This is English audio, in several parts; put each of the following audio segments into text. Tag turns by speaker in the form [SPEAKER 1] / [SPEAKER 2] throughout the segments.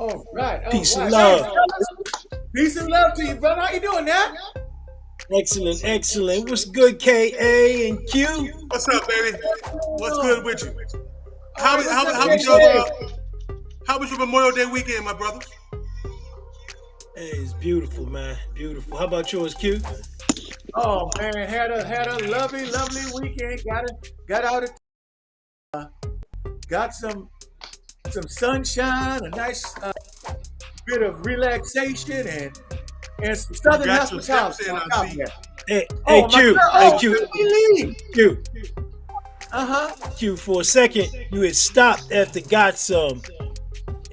[SPEAKER 1] All right, all
[SPEAKER 2] Peace and
[SPEAKER 1] right.
[SPEAKER 2] love.
[SPEAKER 1] Peace and love to you, brother. How you doing now?
[SPEAKER 2] Excellent, excellent. What's good, KA and Q?
[SPEAKER 3] What's up, baby? What's good with you?
[SPEAKER 1] All right, what's up,
[SPEAKER 3] How was
[SPEAKER 1] KJ?
[SPEAKER 3] how was your Memorial Day weekend, my brother?
[SPEAKER 2] Hey, it's beautiful, man. Beautiful. How about yours, Q?
[SPEAKER 1] Oh man, had a lovely weekend. Got out of got some sunshine, a nice bit of relaxation, and some
[SPEAKER 3] You
[SPEAKER 1] southern
[SPEAKER 3] got your steps
[SPEAKER 1] hospitality
[SPEAKER 3] in,
[SPEAKER 1] on
[SPEAKER 3] I
[SPEAKER 1] top of
[SPEAKER 3] see.
[SPEAKER 1] that.
[SPEAKER 2] Hey,
[SPEAKER 1] My
[SPEAKER 2] Q.
[SPEAKER 1] girl,
[SPEAKER 2] Hey,
[SPEAKER 1] oh,
[SPEAKER 2] Q.
[SPEAKER 1] let me leave.
[SPEAKER 2] Q.
[SPEAKER 1] Uh-huh.
[SPEAKER 2] Q. For a second, you had stopped after got some,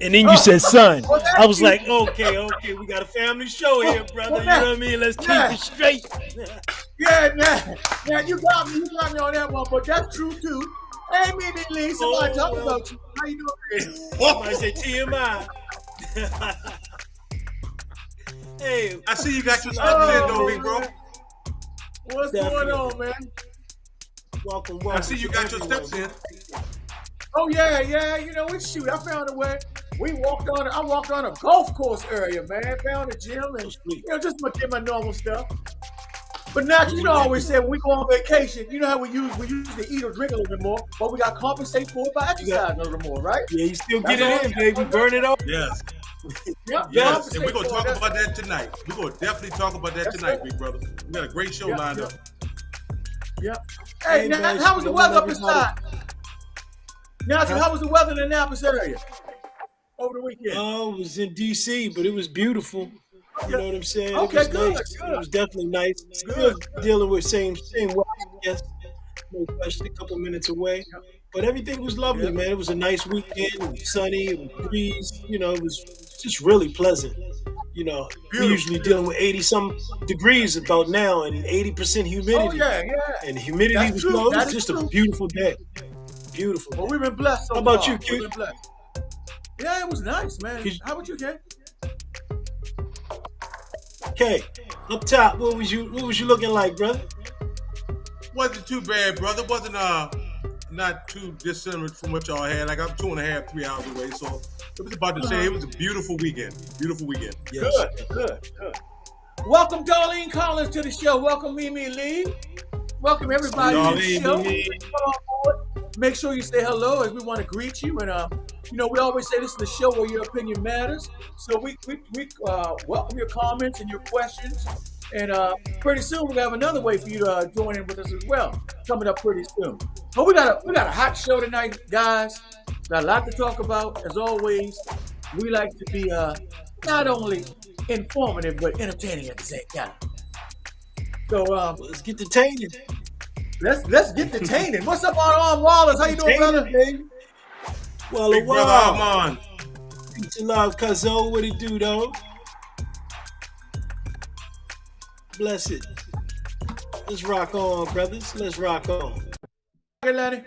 [SPEAKER 2] and then you said son.
[SPEAKER 1] Well,
[SPEAKER 2] I
[SPEAKER 1] that's
[SPEAKER 2] was
[SPEAKER 1] you.
[SPEAKER 2] like, okay, we got a family show here, brother.
[SPEAKER 1] Well,
[SPEAKER 2] You know what I mean? Let's keep
[SPEAKER 1] yeah,
[SPEAKER 2] it straight.
[SPEAKER 1] yeah, yeah. You got me on that one, but that's true too. Hey, me, Lee, somebody
[SPEAKER 2] Oh,
[SPEAKER 1] talking
[SPEAKER 2] well,
[SPEAKER 1] about you. How you doing?
[SPEAKER 2] somebody say TMI. Hey,
[SPEAKER 3] I see you got your steps in,
[SPEAKER 1] Oh,
[SPEAKER 3] though, big bro.
[SPEAKER 1] man. What's going
[SPEAKER 2] definitely.
[SPEAKER 1] on, man?
[SPEAKER 2] Welcome.
[SPEAKER 3] I see you
[SPEAKER 2] to
[SPEAKER 3] got your
[SPEAKER 2] everyone,
[SPEAKER 3] steps in.
[SPEAKER 1] Oh yeah. You know, shoot. I found a way. I walked on a golf course area, man. Found a gym and just did my normal stuff. But now, you know, I always say when we go on vacation, you know how we usually eat or drink a little bit more, but we got to compensate for it by exercising a little more, right?
[SPEAKER 2] Yeah, you still
[SPEAKER 1] That's
[SPEAKER 2] get
[SPEAKER 1] all
[SPEAKER 2] it in,
[SPEAKER 1] I
[SPEAKER 2] baby.
[SPEAKER 1] got.
[SPEAKER 2] Burn it off.
[SPEAKER 3] Yes,
[SPEAKER 1] Yep,
[SPEAKER 3] yes. And
[SPEAKER 1] compensate
[SPEAKER 3] we're going to
[SPEAKER 1] for it.
[SPEAKER 3] talk about that tonight. We're going to definitely talk about that
[SPEAKER 1] That's
[SPEAKER 3] tonight,
[SPEAKER 1] right.
[SPEAKER 3] big brother. We got a great show
[SPEAKER 1] Yep,
[SPEAKER 3] lined
[SPEAKER 1] yep,
[SPEAKER 3] up.
[SPEAKER 1] yep. Hey,
[SPEAKER 2] Hey,
[SPEAKER 1] now,
[SPEAKER 2] man,
[SPEAKER 1] how was the
[SPEAKER 2] I want
[SPEAKER 1] weather up
[SPEAKER 2] everybody.
[SPEAKER 1] inside? Nancy,
[SPEAKER 2] Huh?
[SPEAKER 1] how was the weather in the Annapolis area over the weekend?
[SPEAKER 2] Oh, it was in DC, but it was beautiful. You know what I'm saying? It
[SPEAKER 1] Okay,
[SPEAKER 2] was
[SPEAKER 1] good,
[SPEAKER 2] nice. It
[SPEAKER 1] good,
[SPEAKER 2] was definitely nice. Still
[SPEAKER 1] good.
[SPEAKER 2] dealing with same weather, I guess. No question, a couple minutes away. But everything was lovely,
[SPEAKER 1] Yep.
[SPEAKER 2] man. It was a nice weekend. It was sunny. It was breeze. You know, it was just really pleasant. You know, we
[SPEAKER 1] Beautiful,
[SPEAKER 2] usually dealing
[SPEAKER 1] beautiful.
[SPEAKER 2] with 80 some degrees about now and 80%
[SPEAKER 1] Oh
[SPEAKER 2] humidity.
[SPEAKER 1] yeah.
[SPEAKER 2] And the humidity
[SPEAKER 1] That's
[SPEAKER 2] was
[SPEAKER 1] true.
[SPEAKER 2] low. It
[SPEAKER 1] That
[SPEAKER 2] was
[SPEAKER 1] is
[SPEAKER 2] just a
[SPEAKER 1] true.
[SPEAKER 2] beautiful day. Beautiful
[SPEAKER 1] Well,
[SPEAKER 2] day.
[SPEAKER 1] we've been blessed
[SPEAKER 2] How
[SPEAKER 1] so
[SPEAKER 2] about you,
[SPEAKER 1] far. We've
[SPEAKER 2] Q?
[SPEAKER 1] been blessed. Yeah, it was nice, man.
[SPEAKER 2] 'Cause-
[SPEAKER 1] How about you, Ken?
[SPEAKER 2] Okay, up top, what was you looking like, brother?
[SPEAKER 3] Wasn't too bad, brother. Wasn't not too dissimilar from what y'all had. Like I'm 2.5, 3 hours away. So it was about to say it was a beautiful weekend. Beautiful weekend.
[SPEAKER 2] Yes.
[SPEAKER 1] Good. Welcome, Darlene Collins, to the show. Welcome, Mimi Lee. Welcome, everybody to the
[SPEAKER 3] Darlene,
[SPEAKER 1] show.
[SPEAKER 3] Mimi.
[SPEAKER 1] Come on board. Make sure you say hello as we want to greet you. And, we always say this is the show where your opinion matters. So we welcome your comments and your questions. And pretty soon we have another way for you to join in with us as well, coming up pretty soon. But we got a hot show tonight, guys. Got a lot to talk about. As always, we like to be not only informative but entertaining at the same time. So
[SPEAKER 2] Let's get the tainted.
[SPEAKER 1] let's get to Tainin. What's up, Arm Wallace? How you doing, brother?
[SPEAKER 2] Baby. Well,
[SPEAKER 3] Big brother Armand.
[SPEAKER 2] Peace and love, Cuzzo. What it do, though? Bless it. Let's rock on, brothers. Let's rock on.
[SPEAKER 1] Hey, Lenny.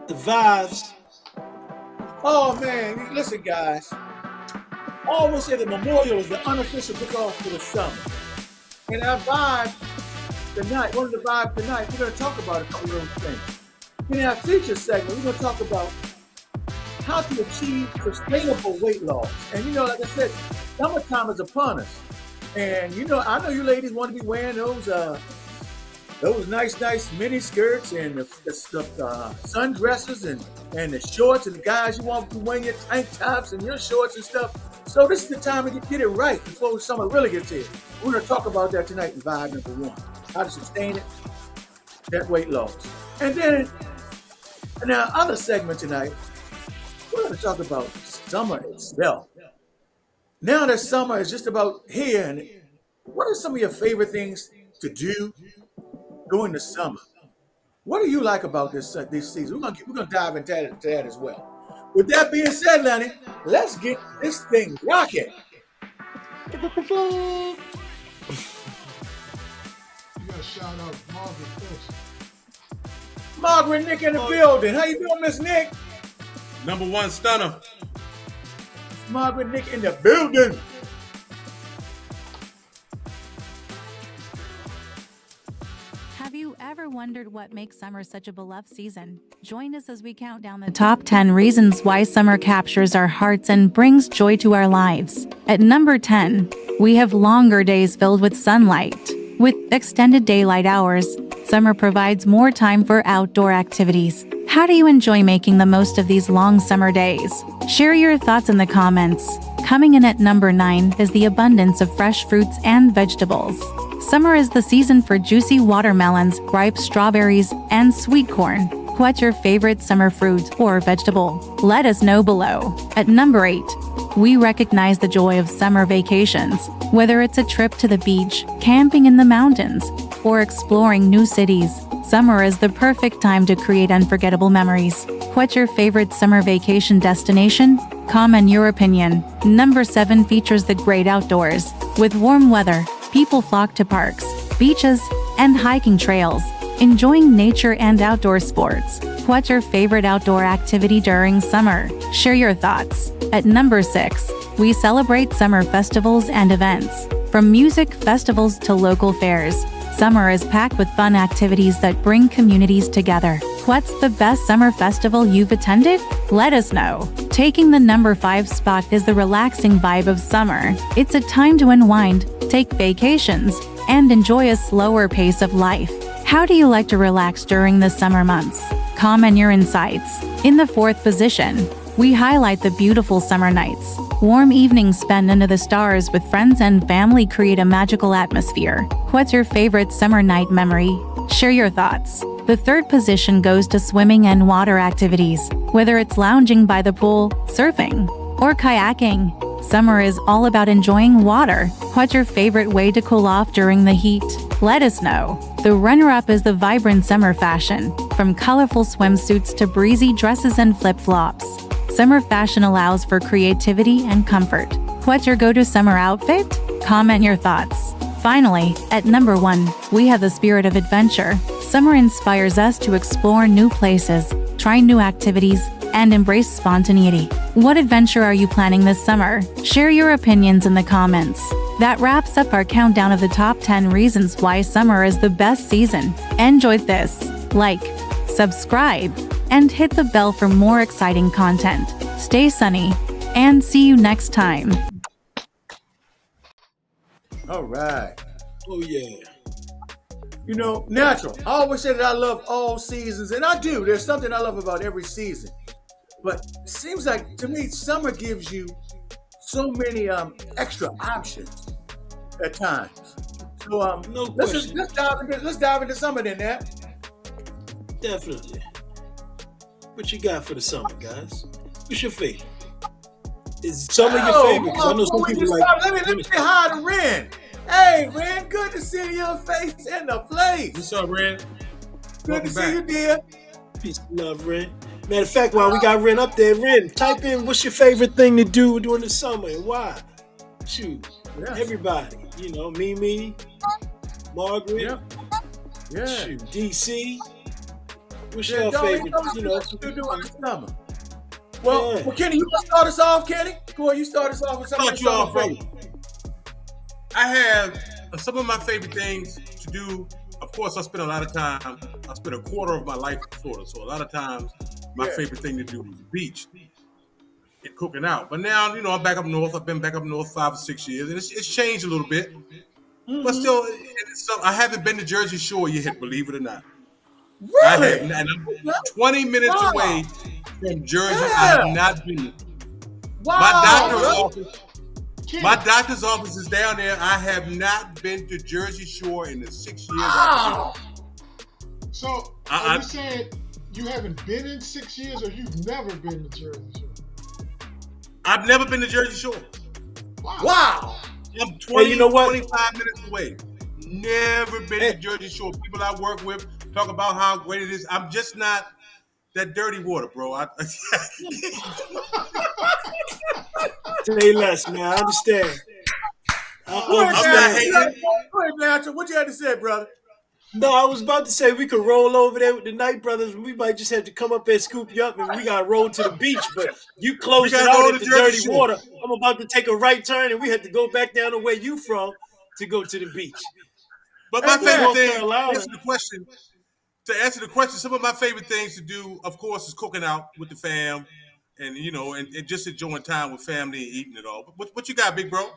[SPEAKER 2] The vibes.
[SPEAKER 1] Oh man, listen, guys. I always say that Memorial is the unofficial kickoff for the summer. And our vibe tonight, one of the vibes tonight, we're going to talk about a couple of those things. In our feature segment, we're going to talk about how to achieve sustainable weight loss. And like I said, summertime is upon us. And I know you ladies want to be wearing those nice mini skirts and the sundresses and the shorts, and the guys you want to be wearing your tank tops and your shorts and stuff. So this is the time to get it right before summer really gets here. We're going to talk about that tonight in vibe number 1. How to sustain it, that weight loss. And then in our other segment tonight, we're going to talk about summer itself. Now that summer is just about here, and what are some of your favorite things to do during the summer? What do you like about this season? We're gonna dive into that as well. With that being said, Lenny, let's get this thing rocking.
[SPEAKER 4] You gotta shout out Margaret first.
[SPEAKER 1] Margaret Nick in the building. How you doing, Miss Nick?
[SPEAKER 3] Number 1 stunner.
[SPEAKER 1] Margaret Nick in the building.
[SPEAKER 5] Have you ever Ever wondered what makes summer such a beloved season? Join us as we count down the top 10 reasons why summer captures our hearts and brings joy to our lives. At number 10, we have longer days filled with sunlight. With extended daylight hours, summer provides more time for outdoor activities. How do you enjoy making the most of these long summer days? Share your thoughts in the comments. Coming in at number 9 is the abundance of fresh fruits and vegetables. Summer is the season for juicy watermelons, ripe strawberries, and sweet corn. What's your favorite summer fruit or vegetable? Let us know below. At number 8, we recognize the joy of summer vacations. Whether it's a trip to the beach, camping in the mountains, or exploring new cities, summer is the perfect time to create unforgettable memories. What's your favorite summer vacation destination? Comment your opinion. Number 7 features the great outdoors. With warm weather, people flock to parks, beaches, and hiking trails, enjoying nature and outdoor sports. What's your favorite outdoor activity during summer? Share your thoughts. At number 6, we celebrate summer festivals and events. From music festivals to local fairs, summer is packed with fun activities that bring communities together. What's the best summer festival you've attended? Let us know. Taking the number 5 spot is the relaxing vibe of summer. It's a time to unwind, take vacations, and enjoy a slower pace of life. How do you like to relax during the summer months? Comment your insights. In the 4th position, we highlight the beautiful summer nights. Warm evenings spent under the stars with friends and family create a magical atmosphere. What's your favorite summer night memory? Share your thoughts. The 3rd position goes to swimming and water activities. Whether it's lounging by the pool, surfing, or kayaking, summer is all about enjoying water. What's your favorite way to cool off during the heat? Let us know. The runner-up is the vibrant summer fashion. From colorful swimsuits to breezy dresses and flip-flops, summer fashion allows for creativity and comfort. What's your go-to summer outfit? Comment your thoughts. Finally, at number 1, we have the spirit of adventure. Summer inspires us to explore new places, try new activities, and embrace spontaneity. What adventure are you planning this summer? Share your opinions in the comments. That wraps up our countdown of the top 10 reasons why summer is the best season. Enjoyed this? Like, subscribe, and hit the bell for more exciting content. Stay sunny, and see you next time.
[SPEAKER 1] All right.
[SPEAKER 2] Oh yeah.
[SPEAKER 1] You know, natural. I always say that I love all seasons, and I do. There's something I love about every season. But it seems like to me, summer gives you so many extra options at times. So
[SPEAKER 2] No
[SPEAKER 1] let's
[SPEAKER 2] question.
[SPEAKER 1] let's dive into summer then, Nat.
[SPEAKER 2] Definitely. What you got for the summer, guys? What's your favorite? Is summer your favorite? 'Cause I know some people like.
[SPEAKER 1] Let me say hi to Ren. Hey, Ren, good to see your face in the place.
[SPEAKER 3] What's up, Ren?
[SPEAKER 1] Good
[SPEAKER 3] Welcome
[SPEAKER 1] to
[SPEAKER 3] back.
[SPEAKER 1] see you, dear.
[SPEAKER 2] Peace and love, Ren. Matter of fact, while we got Ren up there, Ren, type in what's your favorite thing to do during the summer and why. Shoot,
[SPEAKER 1] Yes.
[SPEAKER 2] everybody, you know, Mimi, Margaret,
[SPEAKER 1] Yeah.
[SPEAKER 2] shoot, DC. What's
[SPEAKER 1] Yeah,
[SPEAKER 2] your
[SPEAKER 1] Joey,
[SPEAKER 2] favorite?
[SPEAKER 1] tell us
[SPEAKER 2] You know,
[SPEAKER 1] what you do in the summer. Well,
[SPEAKER 2] Yeah.
[SPEAKER 1] well, Kenny, you want to start us off, Kenny? Go ahead, you start us off with something.
[SPEAKER 3] Start you off, bro. I have some of my favorite things to do. Of course, I spend a lot of time. I spent a quarter of my life in Florida, so a lot of times my
[SPEAKER 1] Yeah.
[SPEAKER 3] favorite thing to do is the beach and cooking out. But now, you know, I'm back up north. I've been back up north 5 or 6 years, and it's changed a little bit. But still, I haven't been to Jersey Shore yet, believe it or not. I
[SPEAKER 1] Really?
[SPEAKER 3] have, and I'm 20 minutes
[SPEAKER 1] Wow.
[SPEAKER 3] away from Jersey. I
[SPEAKER 1] Yeah.
[SPEAKER 3] have not been.
[SPEAKER 1] Wow.
[SPEAKER 3] My doctor's
[SPEAKER 1] brother.
[SPEAKER 3] office. My doctor's office is down there. I have not been to Jersey Shore in the 6 years.
[SPEAKER 1] Wow.
[SPEAKER 4] So,
[SPEAKER 3] I-
[SPEAKER 4] are you saying you haven't been in 6 years, or you've never been to Jersey Shore?
[SPEAKER 3] I've never been to Jersey Shore.
[SPEAKER 1] Wow.
[SPEAKER 3] I'm 20,
[SPEAKER 2] you know what?
[SPEAKER 3] 25 minutes away. Never been to
[SPEAKER 2] Hey.
[SPEAKER 3] Jersey Shore. People I work with talk about how great it is. I'm just not that dirty water, bro.
[SPEAKER 2] say less, man. I understand.
[SPEAKER 1] Go ahead,
[SPEAKER 3] I'm not
[SPEAKER 1] Natural.
[SPEAKER 3] hating.
[SPEAKER 1] Go ahead, Natural. What you had to say, brother?
[SPEAKER 2] No, I was about to say we could roll over there with the Night Brothers, and we might just have to come up there, scoop you up, and we gotta roll to the beach. But you closed
[SPEAKER 3] We
[SPEAKER 2] it
[SPEAKER 3] gotta roll
[SPEAKER 2] out at
[SPEAKER 3] to
[SPEAKER 2] the
[SPEAKER 3] Jersey
[SPEAKER 2] dirty
[SPEAKER 3] Shore.
[SPEAKER 2] water. I'm about to take a right turn, and we have to go back down the way you from to go to the beach.
[SPEAKER 3] But my
[SPEAKER 1] Hey,
[SPEAKER 3] favorite
[SPEAKER 2] North
[SPEAKER 3] thing,
[SPEAKER 2] Carolina.
[SPEAKER 3] answer the question, To answer the question, some of my favorite things to do, of course, is cooking out with the fam, and and just enjoying time with family and eating it all. But what you got, big bro?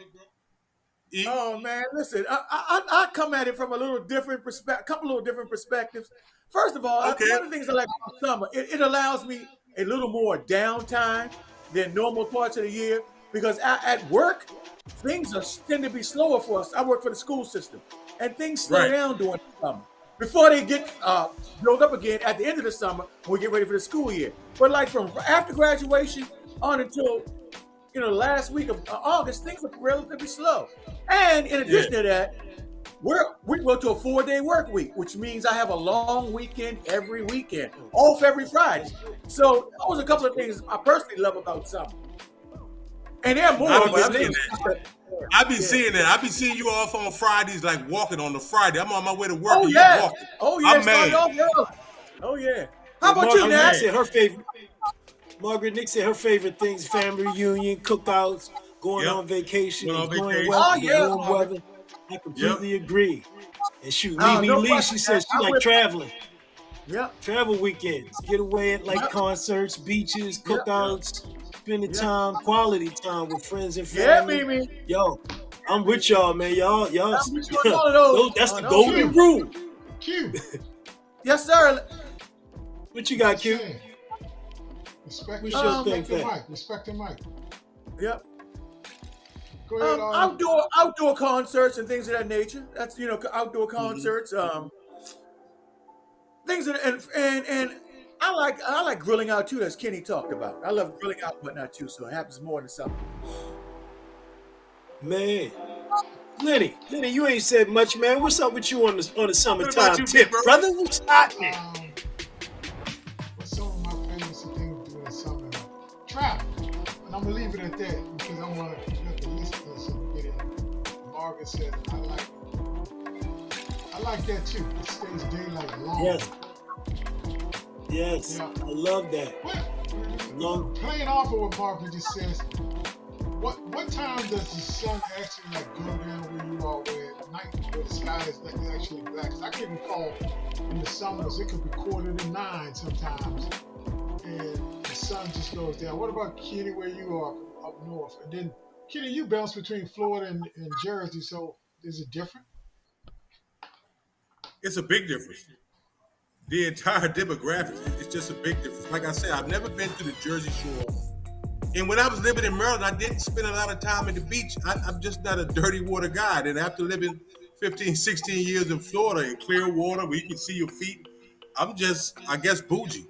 [SPEAKER 3] Eat?
[SPEAKER 1] Oh man, listen, I come at it from a little different perspective, couple little different perspectives. First of all,
[SPEAKER 3] Okay.
[SPEAKER 1] one of the things I like about summer, it allows me a little more downtime than normal parts of the year because at work, tend to be slower for us. I work for the school system, and things slow
[SPEAKER 3] Right.
[SPEAKER 1] down during the summer before they get built up again at the end of the summer when we get ready for the school year. But like from after graduation on until the last week of August, things are relatively slow. And in addition to that, we go to a 4-day work week, which means I have a long weekend every weekend, off every Friday. So those are a couple of things I personally love about summer. And there are more.
[SPEAKER 3] I be
[SPEAKER 1] but
[SPEAKER 3] seeing that. I be seeing that. I be seeing you off on Fridays, like walking on the Friday. I'm on my way to work.
[SPEAKER 1] Oh
[SPEAKER 3] and
[SPEAKER 1] yeah.
[SPEAKER 3] you walking.
[SPEAKER 1] Oh yeah.
[SPEAKER 3] I'm
[SPEAKER 1] Starting
[SPEAKER 3] mad.
[SPEAKER 1] off early. Oh yeah. How about
[SPEAKER 2] Margaret
[SPEAKER 1] you,
[SPEAKER 2] Nick
[SPEAKER 1] Nat?
[SPEAKER 2] said her favorite. Margaret Nick said her favorite things: family reunion, cookouts, going
[SPEAKER 3] Yep.
[SPEAKER 2] on vacation,
[SPEAKER 3] Going on
[SPEAKER 2] enjoying
[SPEAKER 3] vacation.
[SPEAKER 2] weather,
[SPEAKER 1] Oh, yeah.
[SPEAKER 2] warm weather. I completely agree. And shoot,
[SPEAKER 1] Oh,
[SPEAKER 2] Mimi
[SPEAKER 1] no
[SPEAKER 2] Lee,
[SPEAKER 1] question,
[SPEAKER 2] she says she
[SPEAKER 1] I'm
[SPEAKER 2] like
[SPEAKER 1] with-
[SPEAKER 2] traveling.
[SPEAKER 1] Yep.
[SPEAKER 2] Travel weekends, get away at like
[SPEAKER 1] Yep.
[SPEAKER 2] concerts, beaches,
[SPEAKER 1] Yep.
[SPEAKER 2] cookouts, spending
[SPEAKER 1] Yep.
[SPEAKER 2] time, quality time with friends and
[SPEAKER 1] Yeah,
[SPEAKER 2] family.
[SPEAKER 1] Mimi.
[SPEAKER 2] Yo, I'm with y'all, man. Y'all.
[SPEAKER 1] I'm with you on all of those.
[SPEAKER 2] That's the
[SPEAKER 1] On all
[SPEAKER 2] golden
[SPEAKER 1] of
[SPEAKER 2] rule.
[SPEAKER 4] Q.
[SPEAKER 1] Yes, sir.
[SPEAKER 2] What you got, Q?
[SPEAKER 4] Saying, Respect,
[SPEAKER 2] What's
[SPEAKER 1] your
[SPEAKER 2] thing,
[SPEAKER 4] respect the
[SPEAKER 2] fam?
[SPEAKER 4] mic. Respect the mic.
[SPEAKER 1] Yep.
[SPEAKER 4] Go ahead.
[SPEAKER 1] Outdoor concerts and things of that nature. That's outdoor concerts. Things that and I like grilling out too, as Kenny talked about. I love grilling out and whatnot too, so it happens more in the summer.
[SPEAKER 2] Man. Lenny, you ain't said much, man. What's up with you on the
[SPEAKER 3] What
[SPEAKER 2] summertime
[SPEAKER 3] about you,
[SPEAKER 2] tip,
[SPEAKER 3] big bro?
[SPEAKER 2] brother? What's happening?
[SPEAKER 4] What's some of my favorite things to do in summer? Travel. And I'm gonna leave it at that because I want to let the listeners get in. Margaret said I like that too. It stays daylight long.
[SPEAKER 2] Yes,
[SPEAKER 4] Yeah.
[SPEAKER 2] I love that. Long.
[SPEAKER 4] Playing off of what Margaret just says, what time does the sun actually go down where you are, where at night where the sky is actually black? 'Cause I can recall in the summers it could be 8:45 sometimes, and the sun just goes down. What about Kenny, where you are up north? And then Kenny, you bounce between Florida and Jersey, so is it different?
[SPEAKER 3] It's a big difference. The entire demographics, it's just a big difference. Like I said, I've never been to the Jersey Shore. And when I was living in Maryland, I didn't spend a lot of time at the beach. I'm just not a dirty water guy. And after living 15, 16 years in Florida in clear water where you can see your feet, I'm just, I guess, bougie.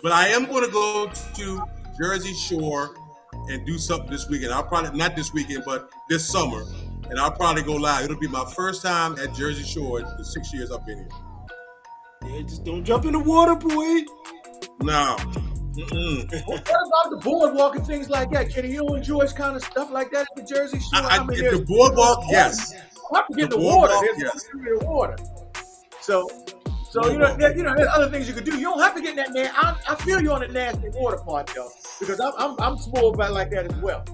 [SPEAKER 3] But I am going to go to Jersey Shore and do something this weekend. I'll probably, not this weekend, but this summer. And I'll probably go live. It'll be my first time at Jersey Shore in the 6 years I've been here.
[SPEAKER 2] Yeah, just don't jump in the water, boy.
[SPEAKER 3] No.
[SPEAKER 1] What about the boardwalk and things like that? Kenny, you enjoy kind of stuff like that at the Jersey Shore?
[SPEAKER 3] The boardwalk, yes.
[SPEAKER 1] I have to get
[SPEAKER 3] The
[SPEAKER 1] the water.
[SPEAKER 3] boardwalk,
[SPEAKER 1] There's
[SPEAKER 3] yes.
[SPEAKER 1] the water. So there's other things you could do. You don't have to get in that. I feel you on the nasty water part though, because I'm spoiled by like that as well.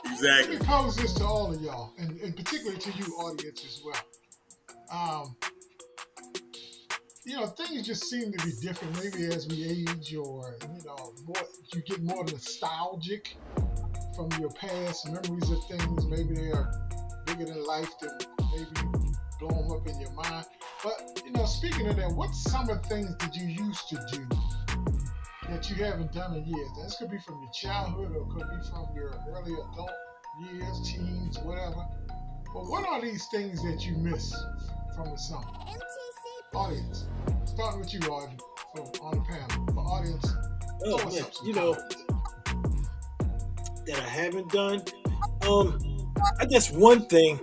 [SPEAKER 4] Let
[SPEAKER 3] Exactly.
[SPEAKER 4] me pose this to all of y'all, and particularly to you, audience, as well. Things just seem to be different. Maybe as we age, or more, you get more nostalgic from your past memories of things. Maybe they are bigger than life. That maybe you blow them up in your mind. But speaking of that, what summer things did you used to do that you haven't done in years? This could be from your childhood, or it could be from your early adult years, teens, whatever. But what are these things that you miss from the summer? Audience, starting with you, Audrey, on the panel. For audience,
[SPEAKER 2] Oh,
[SPEAKER 4] throw us
[SPEAKER 2] man,
[SPEAKER 4] up some comments.
[SPEAKER 2] that I haven't done. I guess one thing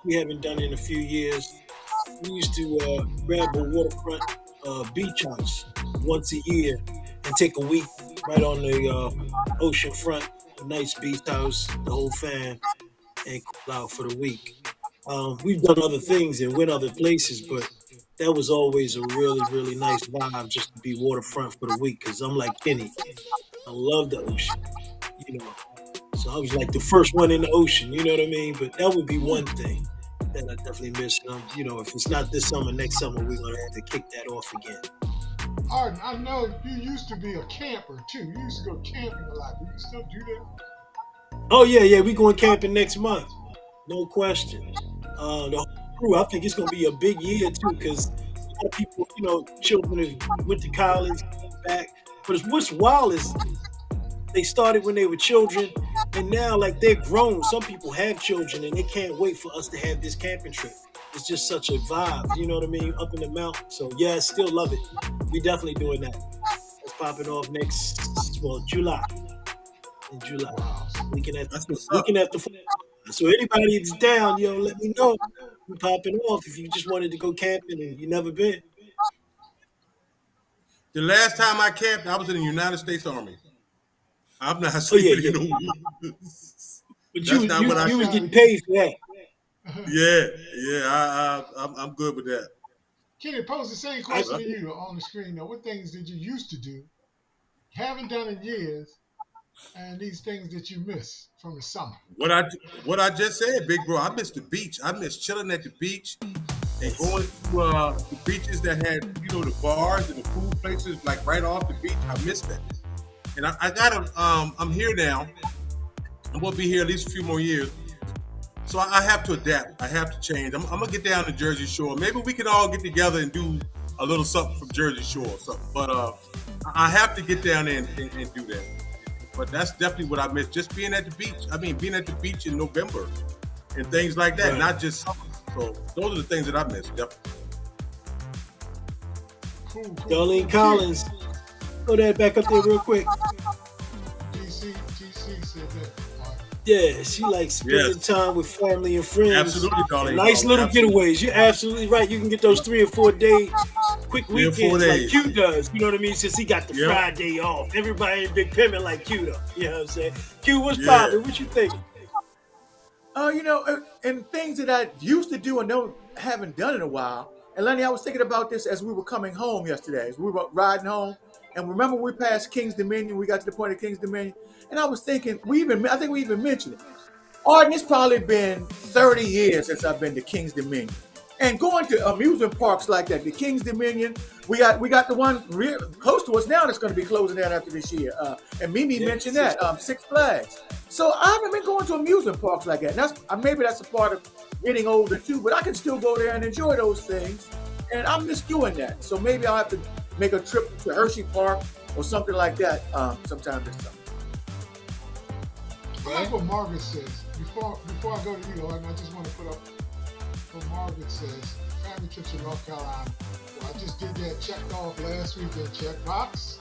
[SPEAKER 2] we haven't done in a few years. We used to grab a waterfront beach house once a year and take a week right on the ocean front, a nice beach house, the whole fam, and cool out for the week. We've done other things and went other places, but that was always a really, really nice vibe just to be waterfront for the week. Because I'm like Kenny, I love the ocean, So I was like the first one in the ocean, you know what I mean? But that would be one thing. that I definitely miss. If it's not this summer, next summer we're gonna have to kick that off again.
[SPEAKER 4] Arden, I know you used to be a camper too. You used to go camping a lot. Do you still do that?
[SPEAKER 2] Oh yeah, we going camping next month, no question. The whole crew, I think it's gonna be a big year too, because a lot of people, children have went to college, back. But what's wild is they started when they were children, and now like they're grown. Some people have children, and they can't wait for us to have this camping trip. It's just such a vibe, you know what I mean, up in the mountain. So yeah, I still love it. We definitely doing that. It's popping off July. In July,
[SPEAKER 4] Wow.
[SPEAKER 2] weekend after
[SPEAKER 3] That's what's up.
[SPEAKER 2] 4th. So anybody that's down, let me know. We popping off if you just wanted to go camping and you never been.
[SPEAKER 3] The last time I camped, I was in the United States Army. I'm not
[SPEAKER 2] Oh
[SPEAKER 3] sleeping
[SPEAKER 2] yeah.
[SPEAKER 3] in the woods.
[SPEAKER 2] But
[SPEAKER 3] That's not what I
[SPEAKER 2] you was
[SPEAKER 3] should.
[SPEAKER 2] getting paid for that.
[SPEAKER 3] Yeah. I'm good with that.
[SPEAKER 4] Kenny, pose the same question to you on the screen. Now, what things did you used to do, haven't done in years, and these things that you miss from the summer?
[SPEAKER 3] What I just said, big bro. I miss the beach. I miss chilling at the beach and going to the beaches that had the bars and the food places like right off the beach. I miss that. And I gotta. I'm here now. I'm gonna be here at least a few more years. So I have to adapt. I have to change. I'm gonna get down to Jersey Shore. Maybe we can all get together and do a little something from Jersey Shore or something. But I have to get down there and do that. But that's definitely what I miss. Just being at the beach. I mean, being at the beach in November and things like that,
[SPEAKER 2] Right.
[SPEAKER 3] not just summer. So those are the things that I miss. Definitely.
[SPEAKER 4] Cool.
[SPEAKER 2] Darlene Collins, throw that back up there real quick.
[SPEAKER 4] GC said that.
[SPEAKER 2] Yeah, she likes spending
[SPEAKER 3] Yes.
[SPEAKER 2] time with family and friends.
[SPEAKER 3] Absolutely, Darlene.
[SPEAKER 2] Nice
[SPEAKER 3] Collins.
[SPEAKER 2] little
[SPEAKER 3] Absolutely.
[SPEAKER 2] getaways. You're absolutely right. You can get those 3 or 4 day quick
[SPEAKER 3] 3 or 4
[SPEAKER 2] weekends like
[SPEAKER 3] days.
[SPEAKER 2] Q does. You know what I mean? Since he got the
[SPEAKER 3] Yep.
[SPEAKER 2] Friday off. Everybody ain't big pimping like Q though. You know what I'm saying? Q, what's
[SPEAKER 3] Yeah.
[SPEAKER 2] poppin'? What you think?
[SPEAKER 1] And things that I used to do and haven't done in a while. And Lenny, I was thinking about this as we were coming home yesterday, as we were riding home. And remember, we passed King's Dominion. We got to the point of King's Dominion, and I was thinking, I think we even mentioned it. Arden, it's probably been 30 years since I've been to King's Dominion. And going to amusement parks like that, the King's Dominion, we got the one close to us now that's going to be closing down after this year. And Mimi mentioned that, Six Flags. So I haven't been going to amusement parks like that. And maybe that's a part of getting older too, but I can still go there and enjoy those things. And I'm just doing that. So maybe I'll have to make a trip to Hershey Park or something like that sometime this summer.
[SPEAKER 4] I like what Margaret says. Before I go to you, I just want to put up what Margaret says. Family trips to North Carolina. Well, I just did that, checked off last weekend. Check box.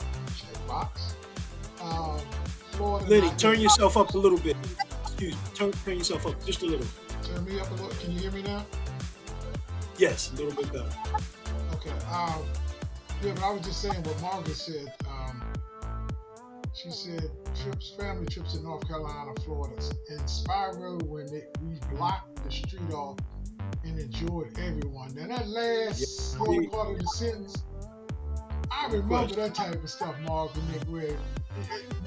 [SPEAKER 4] Florida.
[SPEAKER 2] Liddy, turn yourself up a little bit. Excuse me. Turn yourself up just a little.
[SPEAKER 4] Turn me up a little. Can you hear me now?
[SPEAKER 2] Yes, a little bit better.
[SPEAKER 4] Okay. But I was just saying what Margaret said. She said family trips to North Carolina, Florida, in Spyro when we blocked the street off and enjoyed everyone. Now that last little part of the sentence, I remember that type of stuff, Margaret, where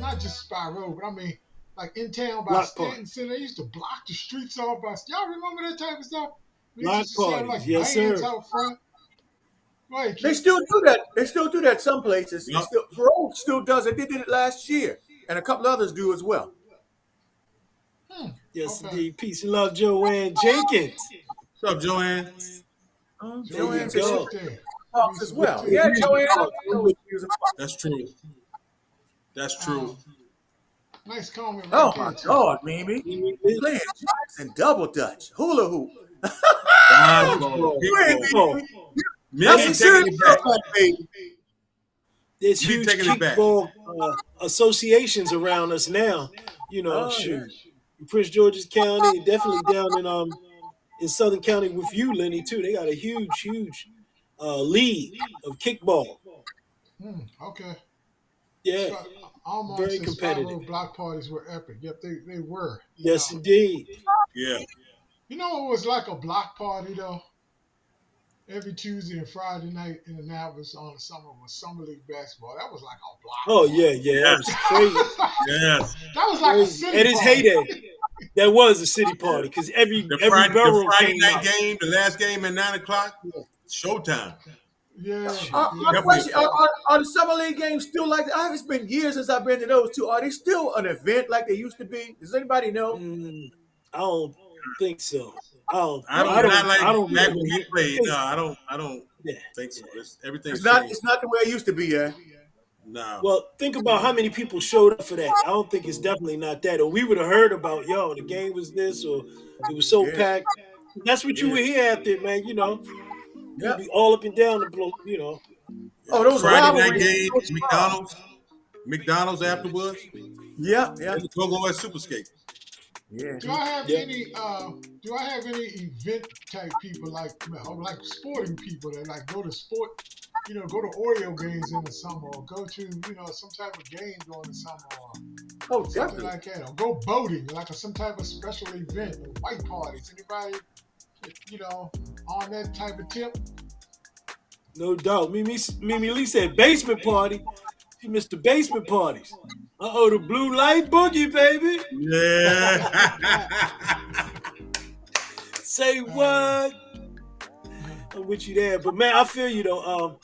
[SPEAKER 4] not just Spyro, but I mean, like in town by Stanton Center, they used to block the streets off by. Y'all remember that type of stuff?
[SPEAKER 2] Block parties, yes sir.
[SPEAKER 4] Out front. Right,
[SPEAKER 1] They still do that. They still do that some places.
[SPEAKER 3] Yep.
[SPEAKER 1] Parole still does it. They did it last year, and a couple others do as well.
[SPEAKER 2] Yes,
[SPEAKER 4] Okay.
[SPEAKER 2] indeed. Peace and love, Joanne Jenkins.
[SPEAKER 3] What's up, Joanne?
[SPEAKER 1] Joanne
[SPEAKER 2] you
[SPEAKER 1] says
[SPEAKER 2] go.
[SPEAKER 1] she talks as well. Yeah, Joanne.
[SPEAKER 3] That's true. That's true.
[SPEAKER 4] Nice comment.
[SPEAKER 1] Oh
[SPEAKER 4] right
[SPEAKER 1] my
[SPEAKER 4] there, too.
[SPEAKER 1] God, Mimi. Playing jacks and double dutch, hula hoop.
[SPEAKER 3] Wow.
[SPEAKER 2] Oh,
[SPEAKER 1] That's
[SPEAKER 3] Maybe
[SPEAKER 1] a serious
[SPEAKER 3] taking it back.
[SPEAKER 1] stuff, baby.
[SPEAKER 2] there's
[SPEAKER 3] We
[SPEAKER 2] huge
[SPEAKER 3] taking it back.
[SPEAKER 2] kickball associations around us now. You know,
[SPEAKER 1] Oh,
[SPEAKER 2] shoot. In Prince George's County, definitely down in Southern County with you, Lenny, too. They got a huge league of kickball.
[SPEAKER 4] Okay.
[SPEAKER 2] Yeah.
[SPEAKER 4] So, almost
[SPEAKER 2] Very
[SPEAKER 4] said
[SPEAKER 2] competitive.
[SPEAKER 4] Spyro block parties were epic. Yep, they were.
[SPEAKER 2] Yes,
[SPEAKER 4] know.
[SPEAKER 2] indeed.
[SPEAKER 3] Yeah.
[SPEAKER 4] You know what was like a block party though? Every Tuesday and Friday night in Annapolis on the summer was Summer League basketball. That was like a block.
[SPEAKER 2] Oh, yeah. That was crazy.
[SPEAKER 3] Yes.
[SPEAKER 4] That was like a
[SPEAKER 2] Crazy.
[SPEAKER 4] city
[SPEAKER 2] At its
[SPEAKER 4] party.
[SPEAKER 2] heyday. That was a city party because every
[SPEAKER 3] The
[SPEAKER 2] borough
[SPEAKER 3] Friday
[SPEAKER 2] came
[SPEAKER 3] night
[SPEAKER 2] out.
[SPEAKER 3] game, the last game at 9:00, showtime.
[SPEAKER 4] Yeah.
[SPEAKER 1] My
[SPEAKER 3] Definitely
[SPEAKER 1] question:
[SPEAKER 3] a party.
[SPEAKER 1] are the summer league games still like that? It's been years since I've been to those two. Are they still an event like they used to be? Does anybody know?
[SPEAKER 2] I don't think so.
[SPEAKER 3] I don't not like
[SPEAKER 2] I don't
[SPEAKER 3] back
[SPEAKER 2] remember
[SPEAKER 3] when we
[SPEAKER 2] it.
[SPEAKER 3] played. No, I don't
[SPEAKER 2] Yeah,
[SPEAKER 3] think so.
[SPEAKER 2] yeah.
[SPEAKER 3] Everything's
[SPEAKER 1] It's not.
[SPEAKER 3] changed.
[SPEAKER 1] It's not the way it used to be. Yeah.
[SPEAKER 3] No.
[SPEAKER 2] Well, think about how many people showed up for that. I don't think it's definitely not that. Or we would have heard about, yo, the game was this, or it was so
[SPEAKER 1] Yeah.
[SPEAKER 2] packed. That's what you would hear after it, man. You'd
[SPEAKER 1] Yeah.
[SPEAKER 2] be all up and down the block,
[SPEAKER 1] Oh, those
[SPEAKER 3] Friday night
[SPEAKER 1] rivalries.
[SPEAKER 3] game, McDonald's afterwards,
[SPEAKER 1] Yeah. Yeah.
[SPEAKER 3] and the Go-Go at Superskate.
[SPEAKER 1] Yeah.
[SPEAKER 4] Do I have
[SPEAKER 2] Yeah.
[SPEAKER 4] any? Do I have any event type people like sporting people that like go to sport? Go to Oreo games in the summer, or go to some type of game during the summer, or
[SPEAKER 1] Oh,
[SPEAKER 4] something
[SPEAKER 1] definitely.
[SPEAKER 4] like that, or go boating, like some type of special event, or white parties. Anybody, on that type of tip?
[SPEAKER 2] No doubt. Mimi Lee said basement party. She missed the basement parties. The blue light boogie, baby.
[SPEAKER 3] Yeah.
[SPEAKER 2] Say what? I'm with you there. But man, I feel you though.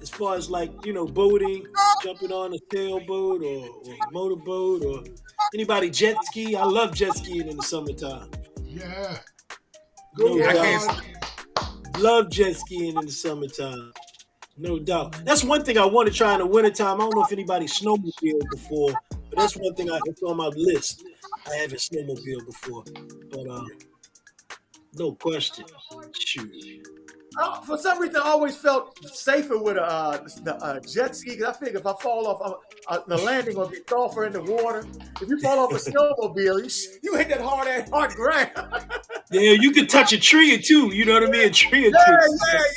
[SPEAKER 2] As far as boating, jumping on a sailboat or motorboat or anybody jet ski. I love jet skiing in the summertime.
[SPEAKER 4] Yeah.
[SPEAKER 2] No
[SPEAKER 3] I
[SPEAKER 2] doubt.
[SPEAKER 3] can't-
[SPEAKER 2] Love jet skiing in the summertime. No doubt. That's one thing I want to try in the wintertime. I don't know if anybody snowmobiled before, but that's one thing it's on my list. I haven't snowmobiled before. But no question. Shoot.
[SPEAKER 1] For some reason, I always felt safer with a jet ski because I figure if I fall off, the landing will be tougher in the water. If you fall off a snowmobile, you hit that hard ground.
[SPEAKER 2] Yeah, you could touch a tree or two. You know what I mean? A tree or two.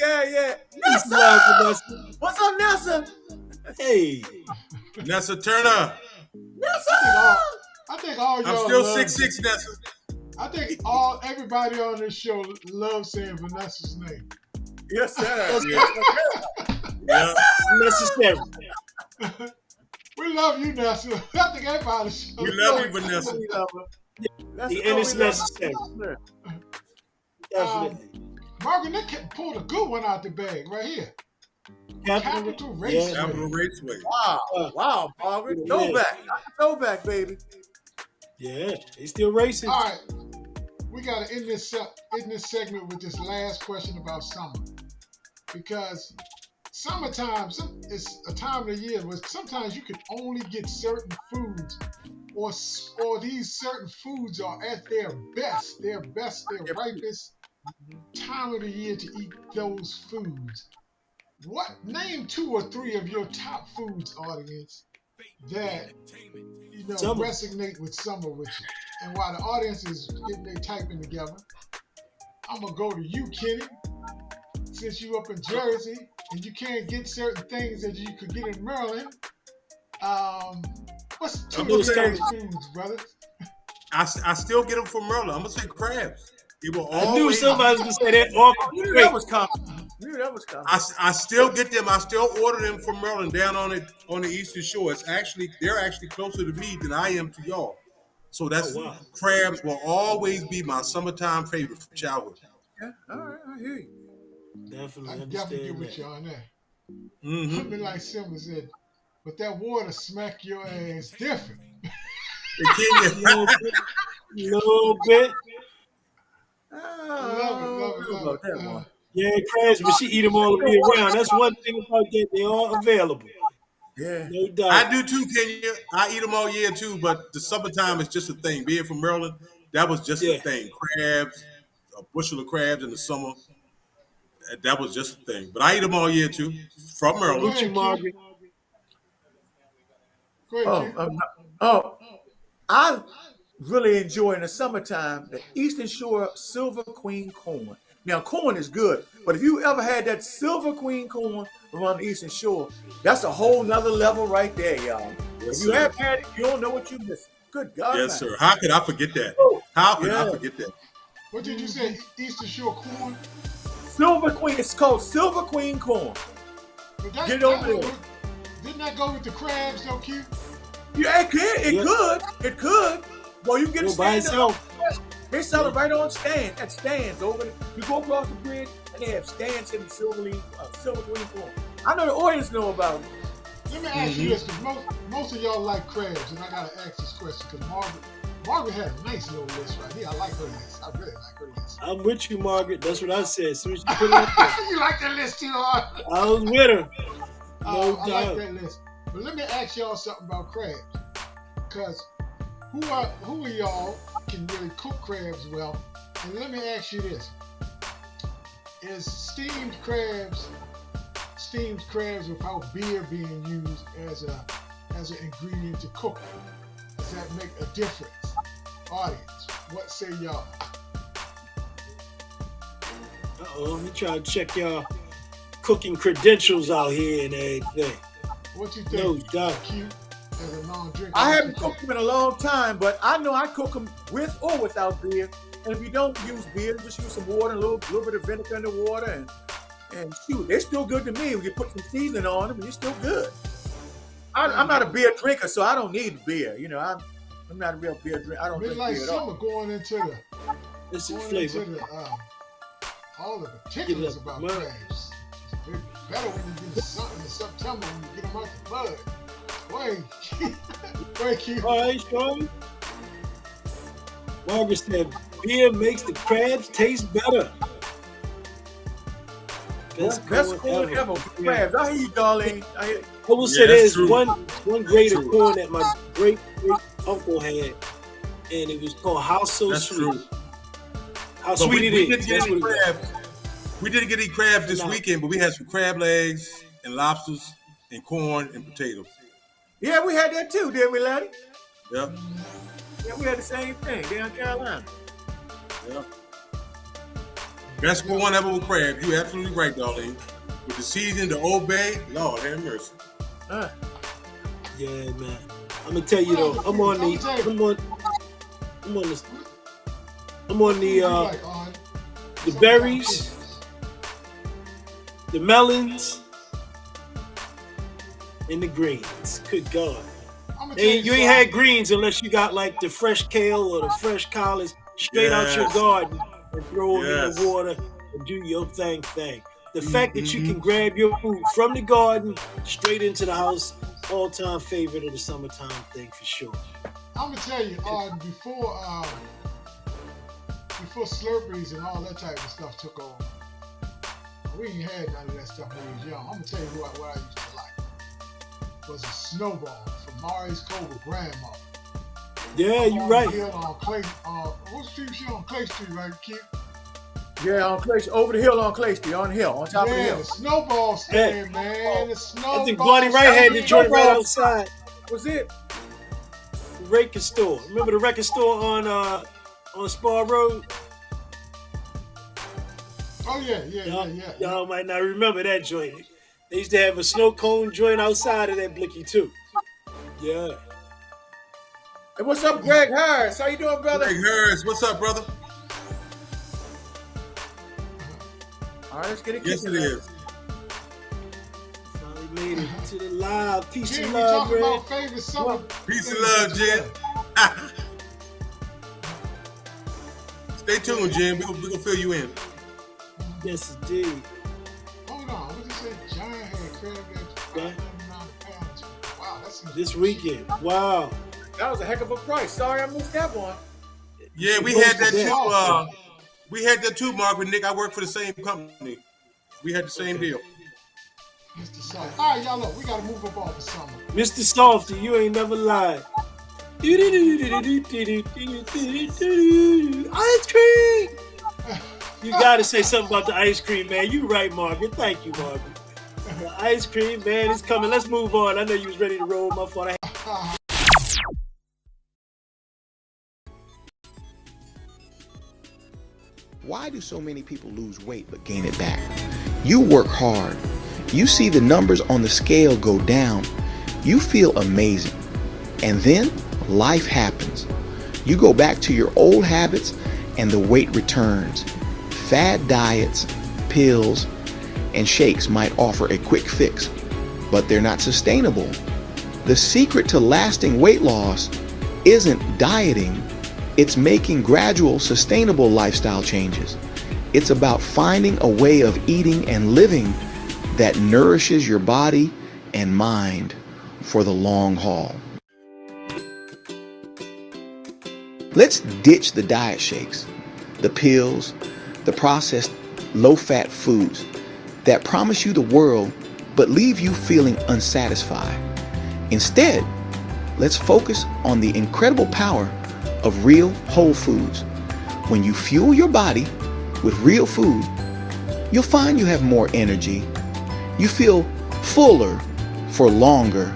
[SPEAKER 1] Yeah.
[SPEAKER 2] Peace, love, Vanessa.
[SPEAKER 1] What's up, Nelson?
[SPEAKER 2] Hey.
[SPEAKER 3] Nessa Turner.
[SPEAKER 4] I think all y'all.
[SPEAKER 3] I'm still
[SPEAKER 4] love-
[SPEAKER 3] 6'6", Nessa.
[SPEAKER 4] I think everybody on this show loves saying Vanessa's name.
[SPEAKER 1] Yes, sir.
[SPEAKER 3] Yeah.
[SPEAKER 2] Necessary.
[SPEAKER 4] We love you, Nessa. I think everybody should.
[SPEAKER 3] We love you, Vanessa.
[SPEAKER 1] That's
[SPEAKER 2] And it's
[SPEAKER 1] all we love.
[SPEAKER 2] necessary. Definitely.
[SPEAKER 4] Margaret Nick pulled a good one out the bag right here. Capital
[SPEAKER 2] Yeah.
[SPEAKER 4] Raceway.
[SPEAKER 3] Capital Raceway.
[SPEAKER 1] Wow, Margaret.
[SPEAKER 2] Yeah.
[SPEAKER 1] Throwback, baby.
[SPEAKER 2] Yeah, he's still racing.
[SPEAKER 4] All right, we gotta end this segment with this last question about summer, because summertime is a time of the year where sometimes you can only get certain foods, or these certain foods are at their best, their ripest time of the year to eat those foods. Name 2 or 3 of your top foods, audience, that
[SPEAKER 2] Summer.
[SPEAKER 4] resonate with summer with you. And while the audience is getting their typing together, I'm gonna go to you, Kenny, since you up in Jersey and you can't get certain things that you could get in Maryland. What's 2
[SPEAKER 2] know
[SPEAKER 4] of
[SPEAKER 2] it's
[SPEAKER 4] those
[SPEAKER 2] coming.
[SPEAKER 4] foods, brother?
[SPEAKER 3] I still get them from Maryland. I'm gonna say crabs. It will
[SPEAKER 2] I knew
[SPEAKER 3] always.
[SPEAKER 2] somebody was gonna say that. Off
[SPEAKER 1] You knew
[SPEAKER 2] great.
[SPEAKER 1] that was coming.
[SPEAKER 3] I still get them. I still order them from Maryland down on the Eastern Shore. They're actually closer to me than I am to y'all. So that's
[SPEAKER 2] Oh, wow.
[SPEAKER 3] crabs will always be my summertime favorite from childhood.
[SPEAKER 1] Yeah, all right, I hear you.
[SPEAKER 2] Definitely
[SPEAKER 4] I definitely
[SPEAKER 2] understand
[SPEAKER 4] get with
[SPEAKER 2] that.
[SPEAKER 4] you on that.
[SPEAKER 3] Mm-hmm.
[SPEAKER 4] I mean, like Simba said, but that water smack your ass different.
[SPEAKER 2] Little bit. Little bit.
[SPEAKER 1] Love that one.
[SPEAKER 2] Yeah, crabs, but she eat them all the year round. That's one thing about that. They are available.
[SPEAKER 1] Yeah.
[SPEAKER 2] No doubt.
[SPEAKER 3] I do too, Kenya. I eat them all year too, but the summertime is just a thing. Being from Maryland, that was just
[SPEAKER 2] Yeah.
[SPEAKER 3] a thing. Crabs, a bushel of crabs in the summer, that was just a thing. But I eat them all year too, from Maryland.
[SPEAKER 2] With you, Margaret.
[SPEAKER 4] Go ahead, Ken.
[SPEAKER 1] I really enjoy in the summertime the Eastern Shore Silver Queen corn. Now, corn is good, but if you ever had that Silver Queen corn around the Eastern Shore, that's a whole nother level right there, y'all.
[SPEAKER 3] Yes,
[SPEAKER 1] If you
[SPEAKER 3] sir.
[SPEAKER 1] have had it, you don't know what you missing. Good God.
[SPEAKER 3] Yes,
[SPEAKER 1] man.
[SPEAKER 3] sir. How could I forget that? How could I forget that?
[SPEAKER 4] What did you say? Eastern Shore corn?
[SPEAKER 1] Silver Queen, it's called Silver Queen corn.
[SPEAKER 4] But that,
[SPEAKER 1] Get
[SPEAKER 4] that
[SPEAKER 1] over
[SPEAKER 4] go
[SPEAKER 1] there.
[SPEAKER 4] with- Didn't that go with the crabs, though, Q?
[SPEAKER 1] Yeah, it could. It
[SPEAKER 2] Yeah.
[SPEAKER 1] could. It could. Well, you can get a
[SPEAKER 2] Go by
[SPEAKER 1] stand up.
[SPEAKER 2] itself.
[SPEAKER 1] They sell it right on stands. At stands over there. You go across the bridge and they have stands in the Silver Queen form. I know the audience know about it.
[SPEAKER 4] Let me ask you this, because most of y'all like crabs, and I gotta ask this question because Margaret had a nice little list right here. I like her list. I really like her list.
[SPEAKER 2] I'm with you, Margaret. That's what I said. As soon as you put it up there,
[SPEAKER 4] You like that list too hard?
[SPEAKER 2] I was with her. No
[SPEAKER 4] I
[SPEAKER 2] doubt.
[SPEAKER 4] like that list. But let me ask y'all something about crabs. Because who of y'all can really cook crabs well? And let me ask you this. Is steamed crabs without beer being used as an ingredient to cook them? Does that make a difference? Audience, what say y'all?
[SPEAKER 2] Uh-oh, we trying to check y'all cooking credentials out here and everything.
[SPEAKER 4] What you
[SPEAKER 2] No
[SPEAKER 4] think?
[SPEAKER 2] doubt.
[SPEAKER 4] Cute as a non-drinker.
[SPEAKER 1] I haven't cooked them in a long time, but I know I cook them with or without beer. And if you don't use beer, just use some water, a little bit of vinegar in the water, and shoot, they're still good to me. When you put some seasoning on them, they're still good. I'm not a beer drinker, so I don't need beer. You know, I'm not a real beer drinker. I don't
[SPEAKER 4] Bit
[SPEAKER 1] drink
[SPEAKER 4] like
[SPEAKER 1] beer at all.
[SPEAKER 4] summer going into
[SPEAKER 2] This is
[SPEAKER 4] the
[SPEAKER 2] flavor.
[SPEAKER 4] all the particulars
[SPEAKER 2] Give it
[SPEAKER 4] about
[SPEAKER 2] up, man.
[SPEAKER 4] crabs. It's better when you get something in September when you get them out the mud. Wait, Keith.
[SPEAKER 2] All right, Sean. Margaret said beer makes the crabs taste better.
[SPEAKER 1] Best corn ever. Crabs. I hear you, Darlene.
[SPEAKER 2] I will say
[SPEAKER 3] Yeah, that's
[SPEAKER 2] there's
[SPEAKER 3] true.
[SPEAKER 2] one grade of
[SPEAKER 3] True.
[SPEAKER 2] corn that my great uncle had, and it was called How So
[SPEAKER 3] That's
[SPEAKER 2] Sweet.
[SPEAKER 3] true.
[SPEAKER 2] How
[SPEAKER 3] But
[SPEAKER 2] sweet
[SPEAKER 3] we
[SPEAKER 2] it
[SPEAKER 3] didn't
[SPEAKER 2] is.
[SPEAKER 3] get
[SPEAKER 2] That's
[SPEAKER 3] any
[SPEAKER 2] what it was.
[SPEAKER 3] crabs. We didn't get any crabs this
[SPEAKER 2] No.
[SPEAKER 3] weekend, but we had some crab legs and lobsters and corn and potatoes.
[SPEAKER 1] Yeah, we had that too, didn't we, laddie?
[SPEAKER 3] Yeah,
[SPEAKER 1] Yeah, we had the same thing down in Carolina.
[SPEAKER 3] yeah. Best corn ever with crab. You're absolutely right, Darlene. With the season, the Old Bay, Lord have mercy.
[SPEAKER 2] Yeah, man. I'm gonna tell you though. I'm on the
[SPEAKER 4] What do you like, On?
[SPEAKER 2] the berries, the melons, and the greens. Good God.
[SPEAKER 4] I'ma tell
[SPEAKER 2] And you ain't
[SPEAKER 4] something.
[SPEAKER 2] had greens unless you got like the fresh kale or the fresh collards straight out your
[SPEAKER 3] Yes.
[SPEAKER 2] garden and throw them in
[SPEAKER 3] Yes.
[SPEAKER 2] the water and do your thing. The fact that you can grab your food from the garden straight into the house, all-time favorite of the summertime thing for sure.
[SPEAKER 4] I'm gonna tell you, before Slurpees and all that type of stuff took over, we ain't had none of that stuff when we was young. I'm gonna tell you what I used to like was a snowball from Mari's Cobra grandma.
[SPEAKER 2] Yeah, you
[SPEAKER 4] On
[SPEAKER 2] right.
[SPEAKER 4] the hill on Clay, what street was she on? Clay Street, right, Keith?
[SPEAKER 1] Yeah, on Clay, over the hill on Clay Street, on the hill, on top of the
[SPEAKER 4] Yeah,
[SPEAKER 1] hill.
[SPEAKER 4] the snowball stand, man. The snowball
[SPEAKER 2] I think Bloody Right had the joint right outside
[SPEAKER 1] Was it?
[SPEAKER 2] the record store. Remember the record store on Spar Road?
[SPEAKER 4] Oh yeah.
[SPEAKER 2] Y'all might not remember that joint. They used to have a snow cone joint outside of that blicky too. Yeah.
[SPEAKER 1] Hey, what's up, Greg Harris? How you doing, brother?
[SPEAKER 3] Greg Harris, what's up, brother?
[SPEAKER 1] All right, let's get it.
[SPEAKER 3] Yes, it
[SPEAKER 1] kicking.
[SPEAKER 3] is.
[SPEAKER 2] Finally made it to the live. Peace
[SPEAKER 4] Jim,
[SPEAKER 2] and
[SPEAKER 4] we
[SPEAKER 2] love,
[SPEAKER 4] talking
[SPEAKER 2] man.
[SPEAKER 4] about favorite summer.
[SPEAKER 3] Peace and love, Jen. Stay tuned, Jen. We're gonna fill you in.
[SPEAKER 2] Yes, indeed.
[SPEAKER 4] Hold on, what did you say? Giant had crab legs,
[SPEAKER 2] Yeah.
[SPEAKER 4] 599 pounds. Wow, that's
[SPEAKER 2] This weekend. Wow.
[SPEAKER 1] That was a heck of a price. Sorry, I missed that one.
[SPEAKER 3] Yeah, we
[SPEAKER 2] Close
[SPEAKER 3] had
[SPEAKER 2] to
[SPEAKER 3] that
[SPEAKER 2] that.
[SPEAKER 3] too. We had that too, Mark, with Nick. I work for the same company. We had the same deal.
[SPEAKER 4] Mr. Soft. All right, y'all look, we gotta move up off the summer.
[SPEAKER 2] Mr. Softy, you ain't never lied. Ice cream! You gotta say something about the ice cream, man. You right, Margaret. Thank you, Margaret. The ice cream, man, it's coming. Let's move on. I know you was ready to roll. My fault.
[SPEAKER 6] Why do so many people lose weight but gain it back? You work hard. You see the numbers on the scale go down. You feel amazing. And then life happens. You go back to your old habits and the weight returns. Fad diets, pills, and shakes might offer a quick fix, but they're not sustainable. The secret to lasting weight loss isn't dieting, it's making gradual, sustainable lifestyle changes. It's about finding a way of eating and living that nourishes your body and mind for the long haul. Let's ditch the diet shakes, the pills, the processed low-fat foods that promise you the world but leave you feeling unsatisfied. Instead, let's focus on the incredible power of real whole foods. When you fuel your body with real food, you'll find you have more energy, you feel fuller for longer,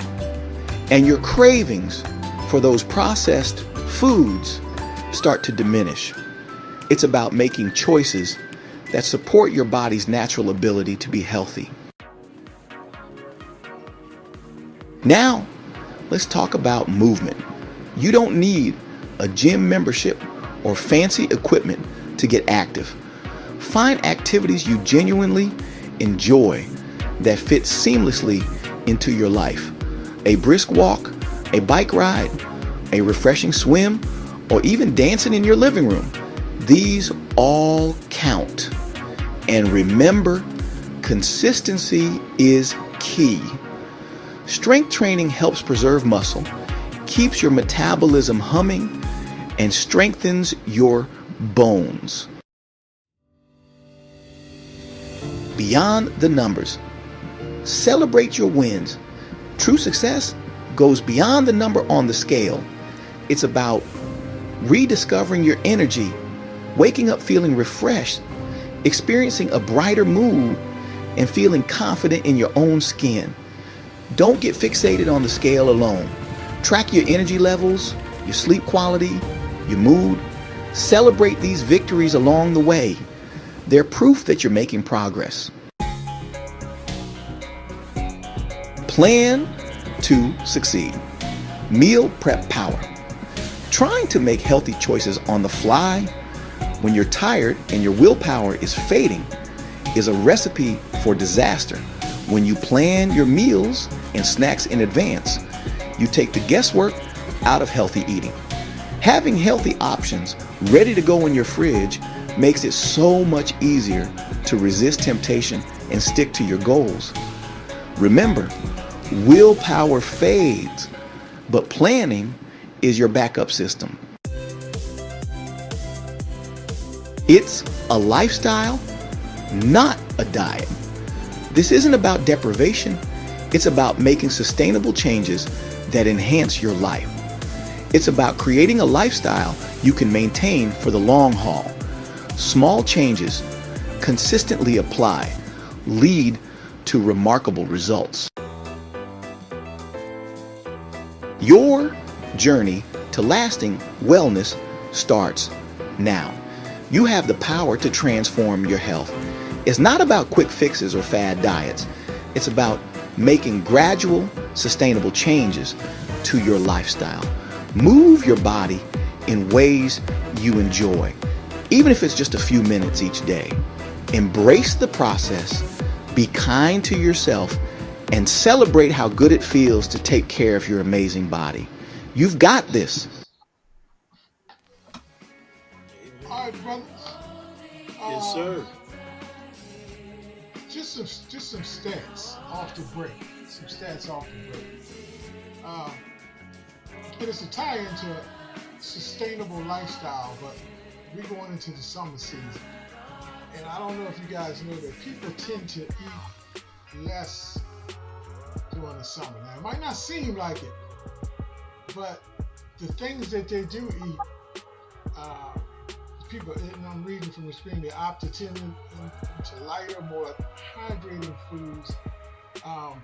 [SPEAKER 6] and your cravings for those processed foods start to diminish. It's about making choices that support your body's natural ability to be healthy. Now, let's talk about movement. You don't need a gym membership or fancy equipment to get active. Find activities you genuinely enjoy that fit seamlessly into your life. A brisk walk, a bike ride, a refreshing swim, or even dancing in your living room. These all count. And remember, consistency is key. Strength training helps preserve muscle, keeps your metabolism humming, and strengthens your bones. Beyond the numbers, celebrate your wins. True success goes beyond the number on the scale. It's about rediscovering your energy, waking up feeling refreshed, experiencing a brighter mood, and feeling confident in your own skin. Don't get fixated on the scale alone. Track your energy levels, your sleep quality, your mood. Celebrate these victories along the way. They're proof that you're making progress. Plan to succeed. Meal prep power. Trying to make healthy choices on the fly when you're tired and your willpower is fading is a recipe for disaster. When you plan your meals and snacks in advance, you take the guesswork out of healthy eating. Having healthy options ready to go in your fridge makes it so much easier to resist temptation and stick to your goals. Remember, willpower fades, but planning is your backup system. It's a lifestyle, not a diet. This isn't about deprivation. It's about making sustainable changes that enhance your life. It's about creating a lifestyle you can maintain for the long haul. Small changes, consistently applied, lead to remarkable results. Your journey to lasting wellness starts now. You have the power to transform your health. It's not about quick fixes or fad diets. It's about making gradual, sustainable changes to your lifestyle. Move your body in ways you enjoy, even if it's just a few minutes each day. Embrace the process, be kind to yourself, and celebrate how good it feels to take care of your amazing body. You've got this.
[SPEAKER 4] All right, brothers.
[SPEAKER 2] Yes, sir.
[SPEAKER 4] Just some stats off the break. It is a tie into sustainable lifestyle, but we're going into the summer season. And I don't know if you guys know that people tend to eat less during the summer. Now, it might not seem like it, but the things that they do eat, people, and I'm reading from the screen, they opt to tend into lighter, more hydrating foods,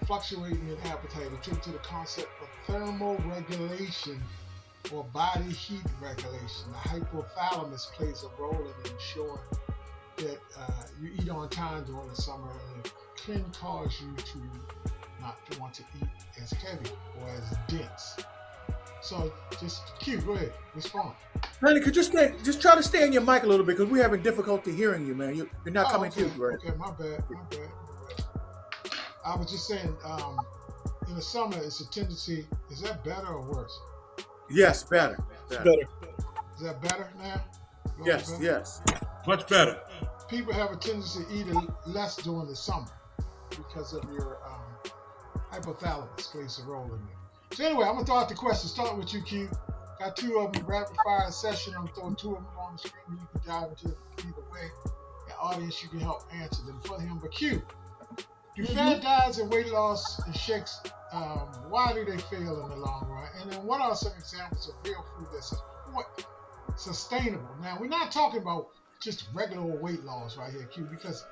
[SPEAKER 4] fluctuating in appetite, attributed to the concept of thermoregulation or body heat regulation. The hypothalamus plays a role in ensuring that you eat on time during the summer, and it can cause you to not want to eat as heavy or as dense. So just Q, go ahead, respond.
[SPEAKER 1] Randy, could you just try to stay in your mic a little bit because we're having difficulty hearing you, man. You're not coming
[SPEAKER 4] okay.
[SPEAKER 1] through, right?
[SPEAKER 4] Okay, my bad. I was just saying, in the summer, it's a tendency. Is that better or worse?
[SPEAKER 1] Yes, better.
[SPEAKER 2] It's
[SPEAKER 1] Better.
[SPEAKER 2] better.
[SPEAKER 4] Is that better now? A little
[SPEAKER 1] Yes,
[SPEAKER 4] better?
[SPEAKER 1] yes.
[SPEAKER 3] Much better.
[SPEAKER 4] People have a tendency to eat less during the summer because of your hypothalamus plays a role in it. So anyway, I'm gonna throw out the questions. Starting with you, Q. Got two of them, rapid fire session. I'm throwing two of them on the screen. You can dive into it either way. The audience, you can help answer them for him. But Q, do fad diets and weight loss and shakes, why do they fail in the long run? And then what are some examples of real food that's sustainable? Now, we're not talking about just regular weight loss right here, Q, because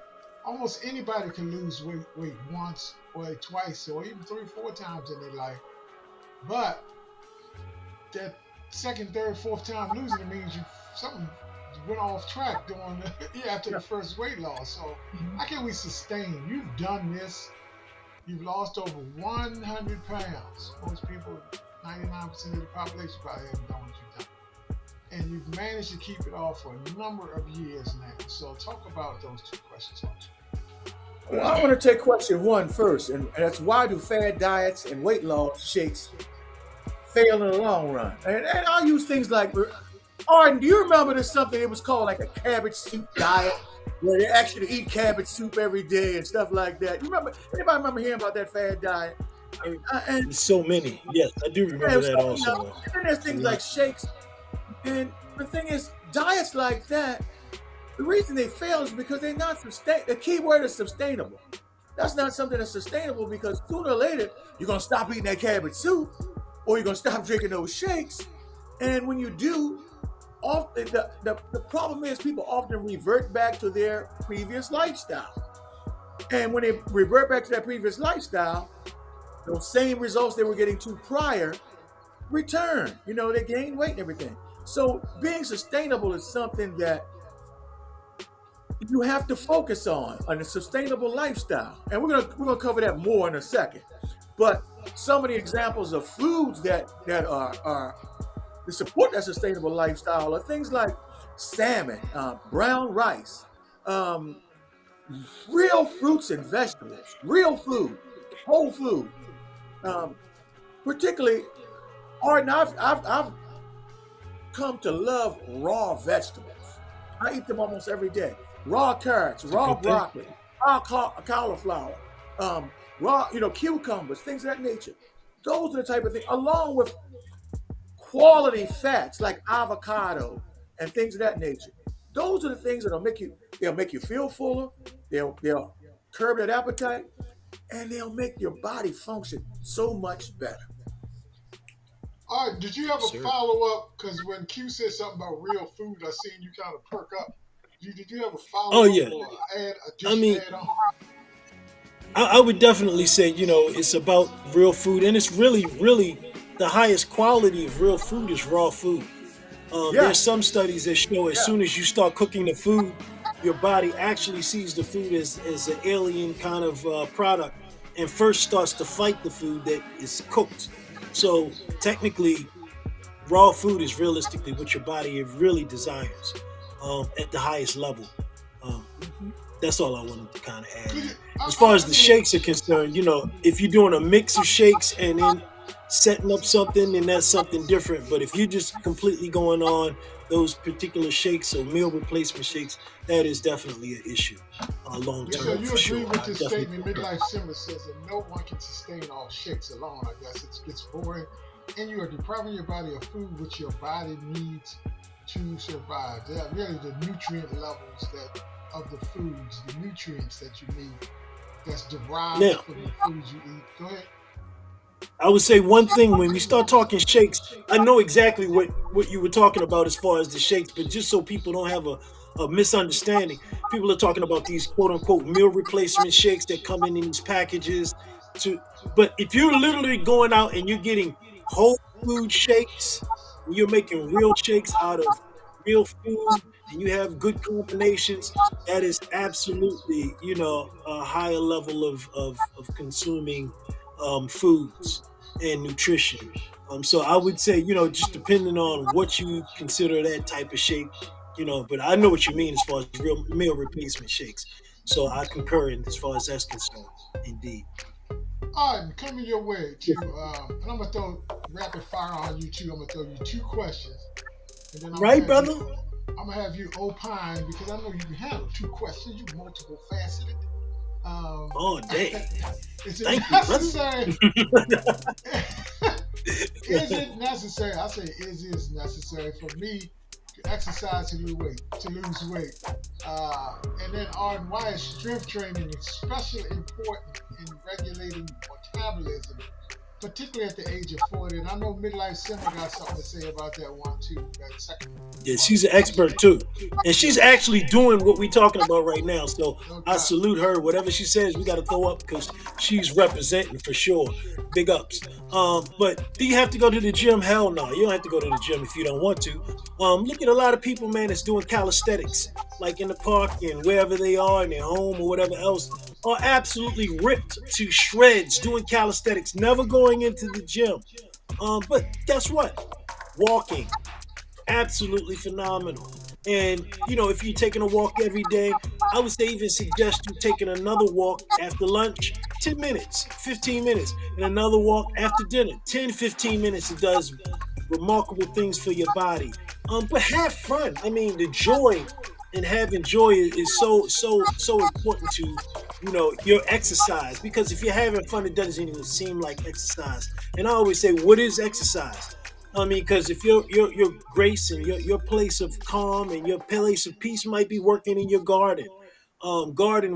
[SPEAKER 4] almost anybody can lose weight once or twice or even 3-4 times in their life. But that second, third, fourth time losing it means something went off track during after the first weight loss. So how can we sustain? You've done this. You've lost over 100 pounds. Most people, 99% of the population probably haven't done what you've done. And you've managed to keep it off for a number of years now. So talk about those two questions.
[SPEAKER 1] Well, I want to take question one first, and that's why do fad diets and weight loss shakes fail in the long run? And I'll use things like, Arden, do you remember there's something it was called like a cabbage soup diet, where they actually eat cabbage soup every day and stuff like that? You remember? Anybody remember hearing about that fad diet? And
[SPEAKER 2] So many. Yes, I do remember that also.
[SPEAKER 1] And then there's things like shakes. And the thing is, diets like that, the reason they fail is because they're not sustainable. The key word is sustainable. That's not something that's sustainable because sooner or later, you're going to stop eating that cabbage soup or you're going to stop drinking those shakes. And when you do, often the problem is people often revert back to their previous lifestyle. And when they revert back to that previous lifestyle, those same results they were getting to prior return. They gain weight and everything. So being sustainable is something that you have to focus on a sustainable lifestyle. And we're gonna cover that more in a second. But some of the examples of foods that are to support that sustainable lifestyle are things like salmon, brown rice, real fruits and vegetables, real food, whole food. Particularly, Arden, I've come to love raw vegetables. I eat them almost every day. Raw carrots, raw broccoli, raw cauliflower, raw, cucumbers, things of that nature. Those are the type of things, along with quality fats like avocado and things of that nature. Those are the things that'll make you feel fuller. They'll curb that appetite, and they'll make your body function so much better.
[SPEAKER 4] All right, did you have a follow-up? Because when Q said something about real food, I seen you kind of perk up. Did you have a follow-up?
[SPEAKER 2] Oh, yeah.
[SPEAKER 4] Or add on?
[SPEAKER 2] I would definitely say, it's about real food. And it's really, really the highest quality of real food is raw food. There's some studies that show as soon as you start cooking the food, your body actually sees the food as an alien kind of product and first starts to fight the food that is cooked. So technically, raw food is realistically what your body really desires at the highest level. That's all I wanted to kind of add. As far as the shakes are concerned, if you're doing a mix of shakes and then setting up something, then that's something different. But if you're just completely going on those particular shakes or meal replacement shakes, that is definitely an issue long term.
[SPEAKER 4] So you agree
[SPEAKER 2] sure.
[SPEAKER 4] with this statement? Midlife Simmer says that no one can sustain all shakes alone. I guess it gets boring, and you are depriving your body of food which your body needs to survive. They are really the nutrient levels of the foods, the nutrients that you need, that's derived from the foods you eat. Go ahead.
[SPEAKER 2] I would say one thing when we start talking shakes, I know exactly what you were talking about as far as the shakes, but just so people don't have a misunderstanding, people are talking about these quote unquote meal replacement shakes that come in these packages. But if you're literally going out and you're getting whole food shakes, and you're making real shakes out of real food, and you have good combinations, that is absolutely, a higher level of consuming foods and nutrition. So I would say, just depending on what you consider that type of shake, but I know what you mean as far as real meal replacement shakes. So I concur in as far as that's concerned, indeed.
[SPEAKER 4] All right, coming your way to, and I'm gonna throw rapid fire on you too. I'm gonna throw you two questions, and then
[SPEAKER 2] Right, brother?
[SPEAKER 4] I'm gonna have you opine because I know you can handle two questions. You're multiple faceted.
[SPEAKER 2] Oh, dang.
[SPEAKER 4] Is it
[SPEAKER 2] Thank you, brother.
[SPEAKER 4] necessary? Is it necessary? I say, is it necessary for me to exercise to lose weight? And then on why is strength training especially important in regulating metabolism, particularly at the age of 40? And I know Midlife Simmer got something to say about that one too. That second.
[SPEAKER 2] Yeah, she's an expert too. And she's actually doing what we're talking about right now. So I salute her. Whatever she says, we got to throw up because she's representing for sure. Big ups. But do you have to go to the gym? Hell no. You don't have to go to the gym if you don't want to. Look at a lot of people, man, that's doing calisthenics, like in the park and wherever they are in their home or whatever else, are absolutely ripped to shreds doing calisthenics, never going into the gym. But guess what? Walking. Absolutely phenomenal. And if you're taking a walk every day, I would say even suggest you taking another walk after lunch, 10 minutes, 15 minutes, and another walk after dinner, 10, 15 minutes. It does remarkable things for your body. But have fun. I mean, the joy and having joy is so important to your exercise, because if you're having fun, it doesn't even seem like exercise. And I always say, what is exercise? I mean, because if your grace and your place of calm and your place of peace might be working in your garden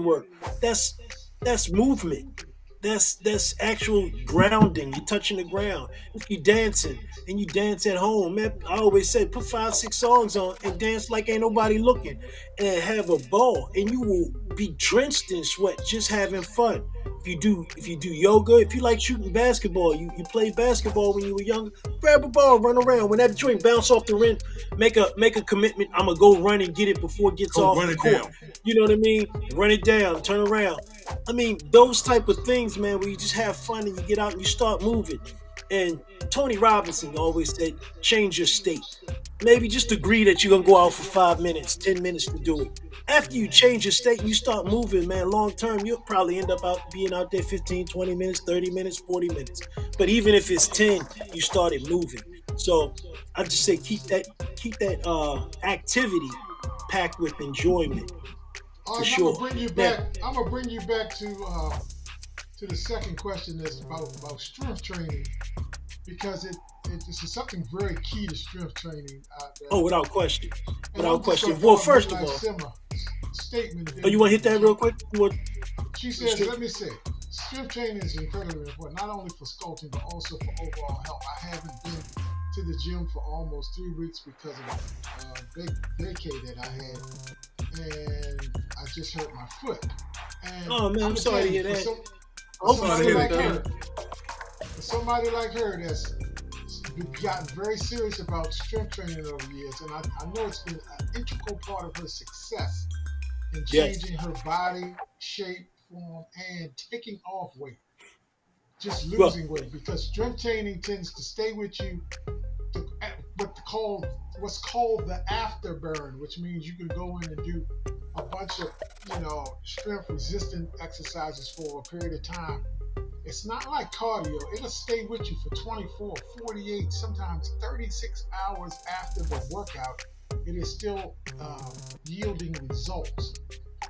[SPEAKER 2] work. That's movement. That's actual grounding. You're touching the ground. If you're dancing and you dance at home, man, I always say put 5-6 songs on and dance like ain't nobody looking and have a ball, and you will be drenched in sweat just having fun. If you do yoga, if you like shooting basketball, you played basketball when you were younger, grab a ball, run around. When that joint bounce off the rim, make a commitment. I'm gonna go run and get it before it gets off the court. Down. You know what I mean? Run it down, turn around. I mean, those type of things, man, where you just have fun and you get out and you start moving. And Tony Robinson always said, change your state. Maybe just agree that you're gonna go out for 5 minutes, 10 minutes to do it. After you change your state and you start moving, man, long term, you'll probably end up being out there 15, 20 minutes, 30 minutes, 40 minutes. But even if it's 10, you started moving. So I just say keep that activity packed with enjoyment.
[SPEAKER 4] All right,
[SPEAKER 2] sure.
[SPEAKER 4] I'm gonna bring you back to the second question that's about strength training, because this is something very key to strength training.
[SPEAKER 2] Oh, without question. Without question. Well, first of all,
[SPEAKER 4] statement.
[SPEAKER 2] You want to hit that real quick?
[SPEAKER 4] She says, let me say, strength training is incredibly important, not only for sculpting, but also for overall health. I haven't been to the gym for almost 3 weeks because of a big vacay that I had, and I just hurt my foot. And
[SPEAKER 2] oh, man, I'm sorry to hear that.
[SPEAKER 4] For somebody like her that's gotten very serious about strength training over the years, and I know it's been an integral part of her success in changing her body shape, form, and taking off weight, just losing weight, because strength training tends to stay with you. What's called the afterburn, which means you can go in and do a bunch of strength resistant exercises for a period of time. It's not like cardio. It'll stay with you for 24, 48, sometimes 36 hours after the workout. It is still yielding results.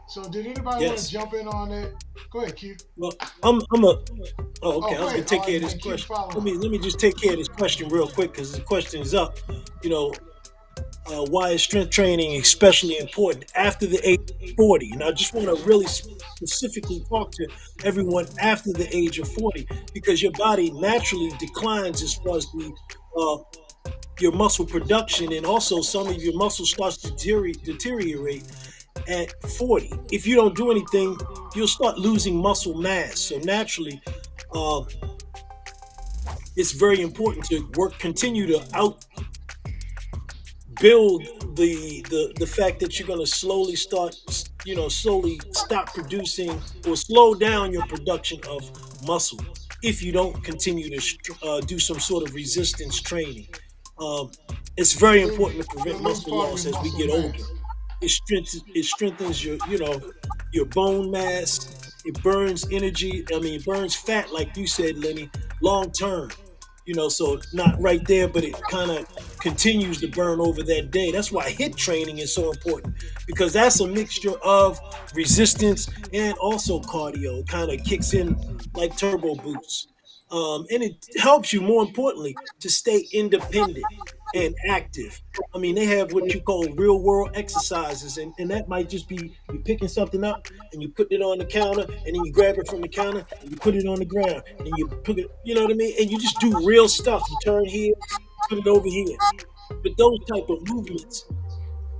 [SPEAKER 4] So did anybody want to jump in on that? Go ahead, Keith.
[SPEAKER 2] Well, I was gonna take care of this question. Let me just take care of this question real quick, because the question is up. Why is strength training especially important after the age of 40? And I just want to really specifically talk to everyone after the age of 40, because your body naturally declines as far as your muscle production, and also some of your muscles starts to deteriorate at 40. If you don't do anything, you'll start losing muscle mass. So naturally, it's very important to continue to build the fact that you're going to slowly stop producing or slow down your production of muscle if you don't continue to do some sort of resistance training. It's very important to prevent muscle loss as we get older. It strengthens your bone mass. it burns energy. I mean, it burns fat, like you said, Lenny, long term. So not right there, but it kind of continues to burn over that day. That's why HIIT training is so important, because that's a mixture of resistance and also cardio. It kind of kicks in like turbo boosts. And it helps you, more importantly, to stay independent and active. I mean, they have what you call real world exercises, and that might just be you picking something up and you put it on the counter, and then you grab it from the counter and you put it on the ground, and then you put it, you know what I mean? And you just do real stuff. You turn here, put it over here. But those type of movements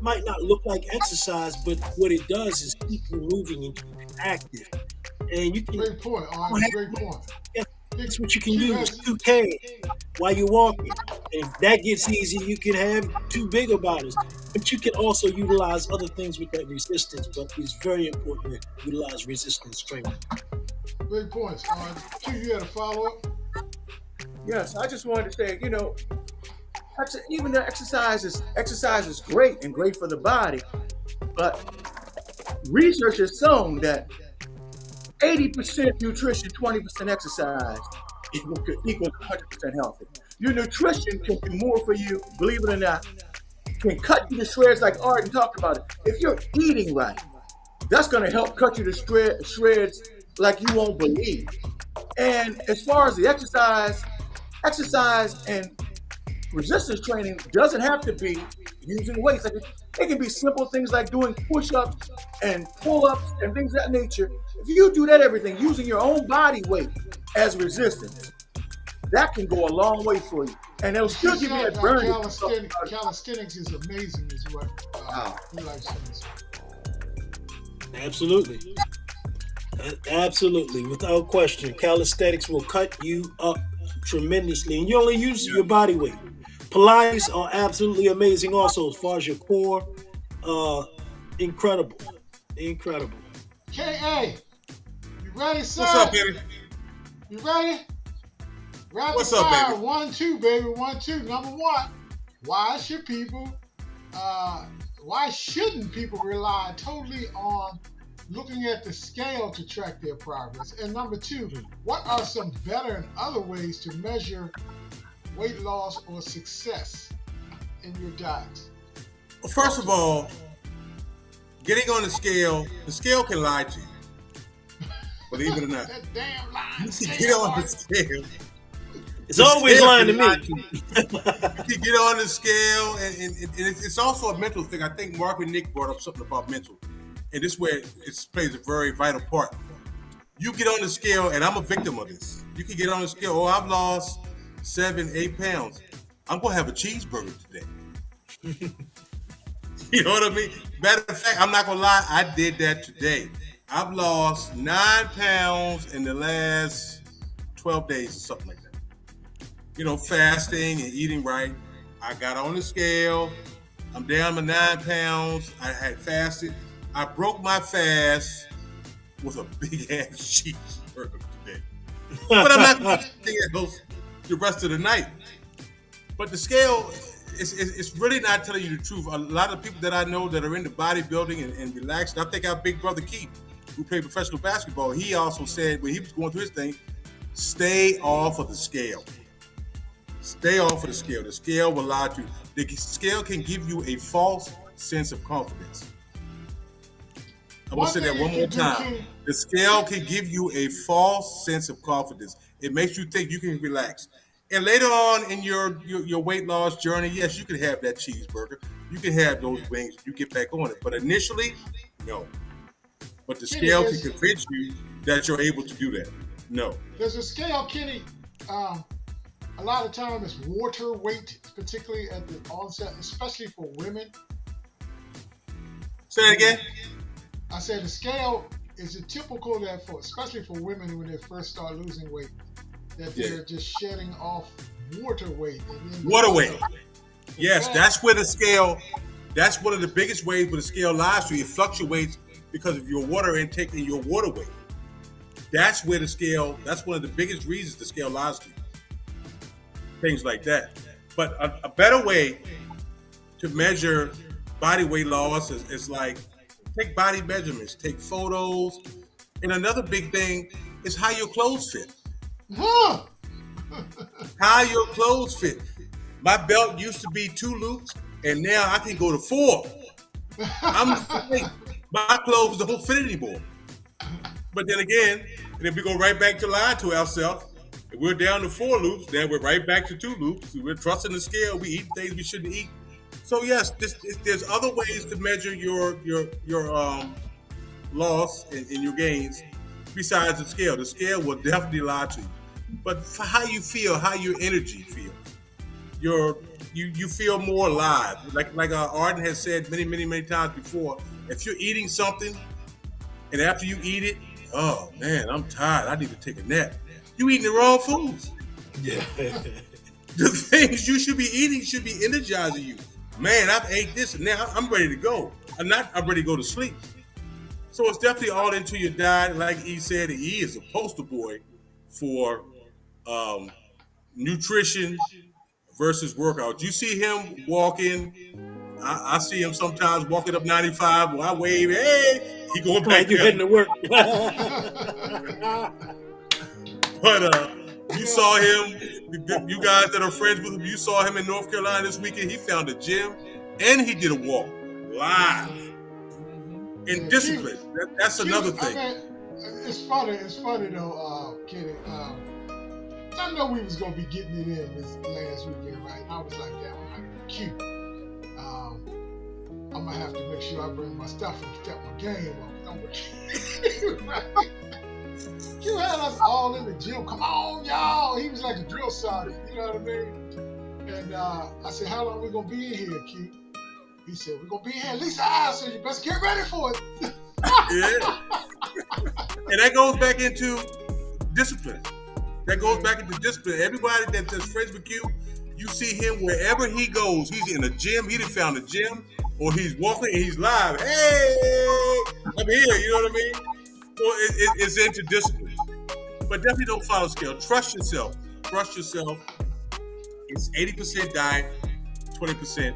[SPEAKER 2] might not look like exercise, but what it does is keep you moving and keep you active. And you can
[SPEAKER 4] Great point, Arn. Great point.
[SPEAKER 2] that's what you can
[SPEAKER 4] You
[SPEAKER 2] use.
[SPEAKER 4] guys-
[SPEAKER 2] 2K while you're walking. And if that gets easy, you can have two bigger bottles. But you can also utilize other things with that resistance. But it's very important to utilize resistance training.
[SPEAKER 4] Great points. Q, you had a follow up?
[SPEAKER 1] Yes, I just wanted to say, even the exercise is great and great for the body, but research has shown that 80% nutrition, 20% exercise equals 100% healthy. Your nutrition can do more for you, believe it or not, can cut you to shreds like Arden talked about it. If you're eating right, that's going to help cut you to shreds like you won't believe. And as far as the exercise and resistance training doesn't have to be using weights. Like it can be simple things like doing push-ups and pull-ups and things of that nature. If you do that everything using your own body weight as resistance, that can go a long way for you. And it'll still give you that burn.
[SPEAKER 4] Calisthenics is amazing, is what he likes saying.
[SPEAKER 2] Absolutely. Absolutely. Without question. Calisthenics will cut you up tremendously. And you only use your body weight. Pilates are absolutely amazing also as far as your core. Incredible.
[SPEAKER 4] K.A., you ready, sir?
[SPEAKER 3] What's up, baby?
[SPEAKER 4] You ready? Rapid
[SPEAKER 3] What's up,
[SPEAKER 4] fire.
[SPEAKER 3] baby?
[SPEAKER 4] 1, 2, baby. 1, 2. Number one, why shouldn't people rely totally on looking at the scale to track their progress? And number two, what are some better and other ways to measure weight loss or success in your diet?
[SPEAKER 3] Well, first of all, getting on the scale can lie to you. Believe it or not.
[SPEAKER 4] That damn line.
[SPEAKER 3] You can get on the scale.
[SPEAKER 2] It's always lying to me.
[SPEAKER 3] You can get on the scale, and it's also a mental thing. I think Mark and Nick brought up something about mental. And this is where it plays a very vital part. You get on the scale, and I'm a victim of this. You can get on the scale, I've lost 7, 8 pounds. I'm going to have a cheeseburger today. You know what I mean? Matter of fact, I'm not going to lie, I did that today. I've lost 9 pounds in the last 12 days or something like that. Fasting and eating right. I got on the scale. I'm down to 9 pounds. I had fasted. I broke my fast with a big ass cheeseburger today. But I'm not going to eat those the rest of the night. But the scale, it's really not telling you the truth. A lot of people that I know that are into bodybuilding and relaxed, I think our big brother Keith, who played professional basketball, he also said when he was going through his thing, stay off of the scale. Stay off of the scale. The scale will lie to you. The scale can give you a false sense of confidence. I'm going to say that one more time. The scale can give you a false sense of confidence. It makes you think you can relax. And later on in your weight loss journey, yes, you can have that cheeseburger. You can have those wings. You get back on it. But initially, no. But the scale can convince you that you're able to do that. No.
[SPEAKER 4] There's a scale, Kenny. A lot of time it's water weight, particularly at the onset, especially for women.
[SPEAKER 3] Say that again?
[SPEAKER 4] I said the scale is a typical that especially for women when they first start losing weight, that they're just shedding off water weight.
[SPEAKER 3] Water weight. Yes, that's where the scale, that's one of the biggest ways where the scale lies to you. It fluctuates because of your water intake and your water weight. That's where the scale, that's one of the biggest reasons the scale lies to you. Things like that. But a better way to measure body weight loss is like take body measurements, take photos, And another big thing is how your clothes fit.
[SPEAKER 4] Huh?
[SPEAKER 3] How your clothes fit. My belt used to be 2 loops, and now I can go to 4. I'm afraid my clothes don't fit anymore. But then again, and if we go right back to lying to ourselves, if we're down to 4 loops, then we're right back to 2 loops. We're trusting the scale. We eat things we shouldn't eat. So yes, there's other ways to measure your loss and your gains besides the scale. The scale will definitely lie to you. But for how you feel, how your energy feels, you feel more alive. Like Arden has said many times before. If you're eating something, and after you eat it, oh man, I'm tired. I need to take a nap. You eating the wrong foods.
[SPEAKER 2] Yeah.
[SPEAKER 3] The things you should be eating should be energizing you. Man, I've ate this, and now I'm ready to go. I'm ready to go to sleep. So it's definitely all into your diet. Like E said, E is a poster boy for nutrition versus workout. You see him walking. I see him sometimes walking up 95. Well, I wave, hey, he going back
[SPEAKER 2] You
[SPEAKER 3] there.
[SPEAKER 2] heading to work.
[SPEAKER 3] But you saw him, you guys that are friends with him, you saw him in North Carolina this weekend. He found a gym and he did a walk live. And discipline. That's another thing.
[SPEAKER 4] It's funny though, Kenny. I know we was gonna be getting it in this last weekend, right? I was like, yeah, I'm not cute. I'm gonna have to make sure I bring my stuff and step my game up. You had us all in the gym. Come on, y'all. He was like a drill sergeant. You know what I mean? And I said, how long we gonna be in here, Q? He said, we're gonna be in here at least an hour, so you best get ready for it.
[SPEAKER 3] Yeah. And that goes back into discipline. That goes back into discipline. Everybody that's friends with you, you see him wherever he goes. He's in a gym. He done found a gym, or he's walking and he's live. Hey, I'm here. You know what I mean? So it's into discipline. But definitely don't follow scale. Trust yourself. Trust yourself. It's 80% diet, 20%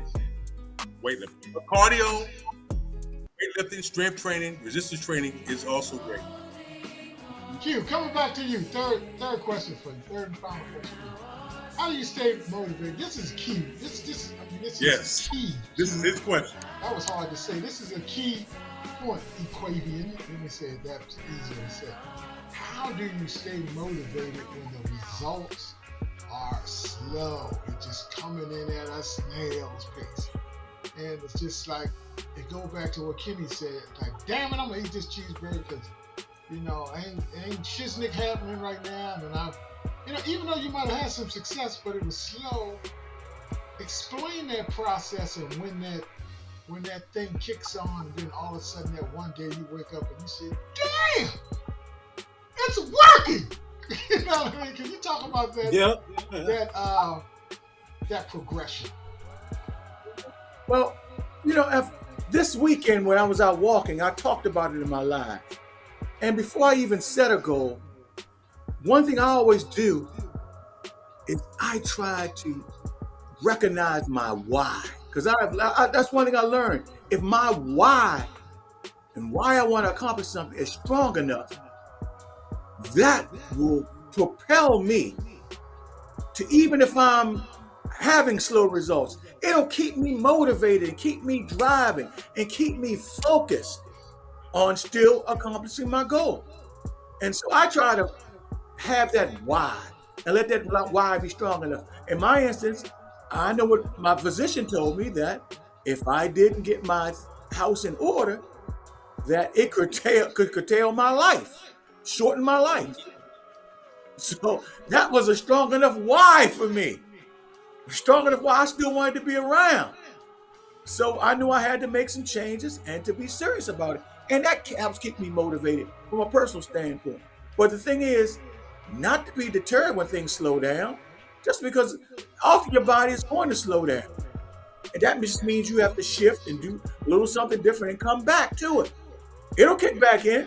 [SPEAKER 3] weightlifting. But cardio, weightlifting, strength training, resistance training is also great.
[SPEAKER 4] Q, coming back to you. Third question for you. Third and final question for you. How do you stay motivated? This is key. This is key.
[SPEAKER 3] This is his question.
[SPEAKER 4] That was hard to say. This is a key point, Equavian. Let me say it. That's easier to say. How do you stay motivated when the results are slow? It's just coming in at a snail's pace. And it's just like, it goes back to what Kenny said. Like, damn it, I'm going to eat this cheeseburger because, ain't shiznick happening right now. And even though you might have had some success, but it was slow, explain that process and when that thing kicks on, and then all of a sudden that one day you wake up and you say, damn, it's working. You know what I mean? Can you talk about that?
[SPEAKER 2] Yeah.
[SPEAKER 4] That progression.
[SPEAKER 1] Well, this weekend when I was out walking, I talked about it in my live. And before I even set a goal, one thing I always do is I try to recognize my why. Because that's one thing I learned. If my why and why I want to accomplish something is strong enough, that will propel me to, even if I'm having slow results, it'll keep me motivated and keep me driving and keep me focused on still accomplishing my goal. And so I try to have that why and let that why be strong enough. In my instance, I know what my physician told me, that if I didn't get my house in order, that it could curtail my life, shorten my life. So that was a strong enough why for me. Strong enough why I still wanted to be around. So I knew I had to make some changes and to be serious about it. And that helps keep me motivated from a personal standpoint. But the thing is, not to be deterred when things slow down, just because often your body is going to slow down. And that just means you have to shift and do a little something different and come back to it. It'll kick back in.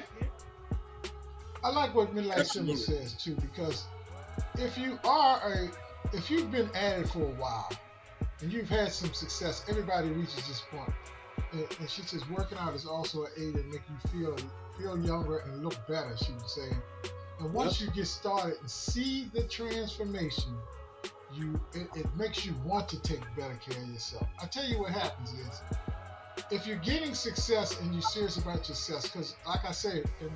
[SPEAKER 4] I like what Midlife Simba says too, because if you've been at it for a while and you've had some success, everybody reaches this point. and she says working out is also an aid in making you feel younger and look better. She was saying, and once you get started and see the transformation, it makes you want to take better care of yourself. I tell you what happens is, if you're getting success and you're serious about your success, because like I said, and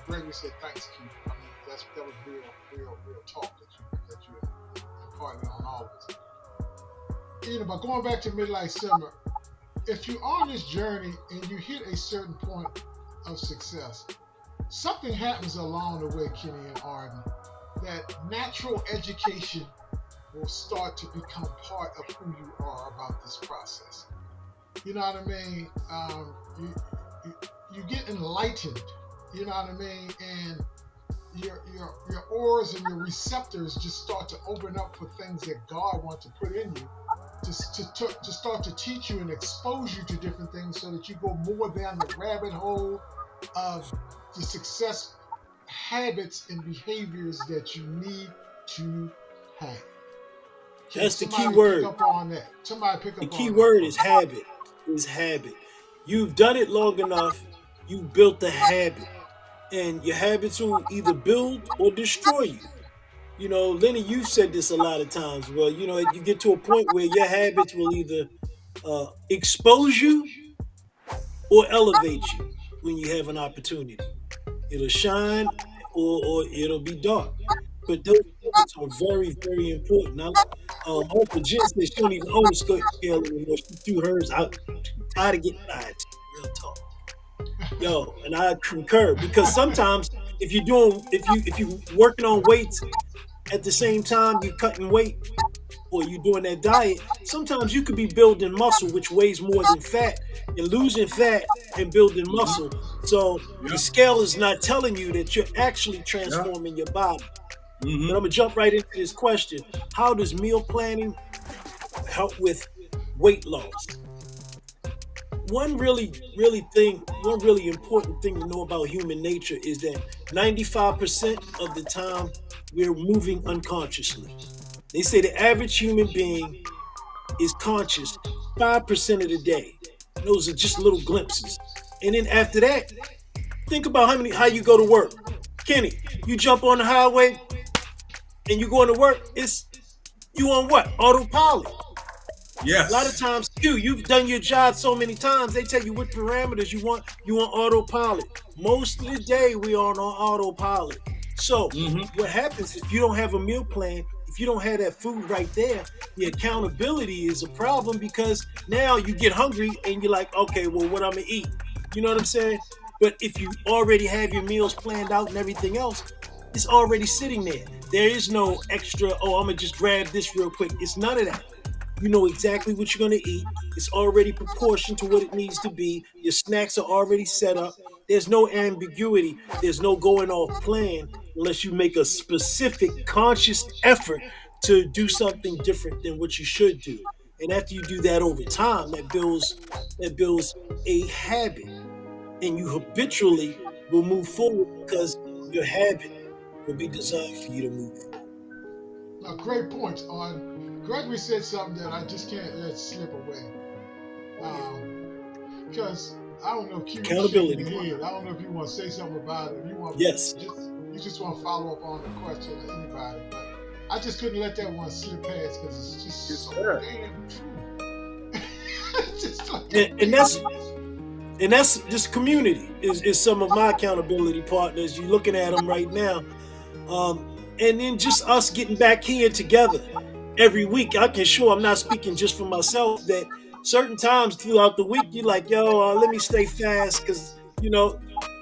[SPEAKER 4] Gregory said, thanks, Keith. I mean, that was real talk that you imparted on all of us. But going back to Midlife Summer, if you're on this journey and you hit a certain point of success, something happens along the way, Kenny and Arden, that natural education will start to become part of who you are about this process. You know what I mean? You get enlightened. You know what I mean? And your auras and your receptors just start to open up for things that God wants to put in you, to start to teach you and expose you to different things, so that you go more down the rabbit hole of the success habits and behaviors that you need to have.
[SPEAKER 2] That's the key word.
[SPEAKER 4] Pick up on that. Somebody pick up on that.
[SPEAKER 2] The key word is habit. Is habit. You've done it long enough. You built the habit, and your habits will either build or destroy you. You know, Lenny, you've said this a lot of times. Well, you know, you get to a point where your habits will either expose you or elevate you when you have an opportunity. It'll shine or it'll be dark. But those habits are very, very important. Now, Uncle Jen said she don't even own a scale anymore. She threw hers out. Tired of getting lied to. Real talk. Yo, and I concur, because sometimes if you're working on weights at the same time you're cutting weight or you're doing that diet, sometimes you could be building muscle, which weighs more than fat, and losing fat and building muscle. So the scale is not telling you that you're actually transforming your body. But I'm gonna jump right into this question: how does meal planning help with weight loss? One really important thing to know about human nature is that 95% of the time we're moving unconsciously. They say the average human being is conscious 5% of the day. Those are just little glimpses. And then after that, think about how you go to work. Kenny, you jump on the highway and you going to work, you on what? Autopilot.
[SPEAKER 3] Yes.
[SPEAKER 2] A lot of times, you've done your job so many times, they tell you what parameters you want autopilot. Most of the day, we are on autopilot. So what happens if you don't have a meal plan, if you don't have that food right there, the accountability is a problem, because now you get hungry and you're like, okay, well, what I'm going to eat? You know what I'm saying? But if you already have your meals planned out and everything else, it's already sitting there. There is no extra, I'm going to just grab this real quick. It's none of that. You know exactly what you're going to eat. It's already proportioned to what it needs to be. Your snacks are already set up. There's no ambiguity. There's no going off plan unless you make a specific conscious effort to do something different than what you should do. And after you do that over time, that builds a habit. And you habitually will move forward because your habit will be designed for you to move forward.
[SPEAKER 4] Now, great points on. Gregory said something that I just can't let slip away. Because I don't know if you
[SPEAKER 2] accountability.
[SPEAKER 4] I don't know if you want to say something about it.
[SPEAKER 2] Yes.
[SPEAKER 4] You just want to follow up on the question of anybody. But I just couldn't let that one slip past because it's just so damn true.
[SPEAKER 2] And that's this community is some of my accountability partners. You're looking at them right now. And then just us getting back here together every week. I'm not speaking just for myself, that certain times throughout the week, you're like, let me stay fast, because,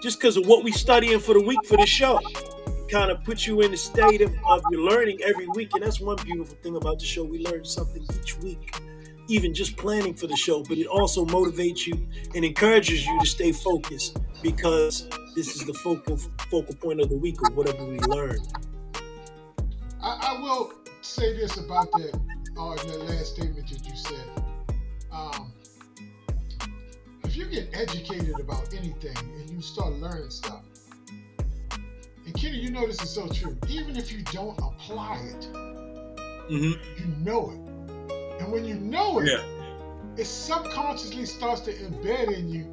[SPEAKER 2] just because of what we studying for the week for the show, kind of puts you in the state of your learning every week. And that's one beautiful thing about the show. We learn something each week, even just planning for the show, but it also motivates you and encourages you to stay focused, because this is the focal point of the week of whatever we learn.
[SPEAKER 4] I will say this about that last statement that you said. If you get educated about anything and you start learning stuff, and Kenny, you know this is so true, even if you don't apply it, you know it. And when you know it, it subconsciously starts to embed in you,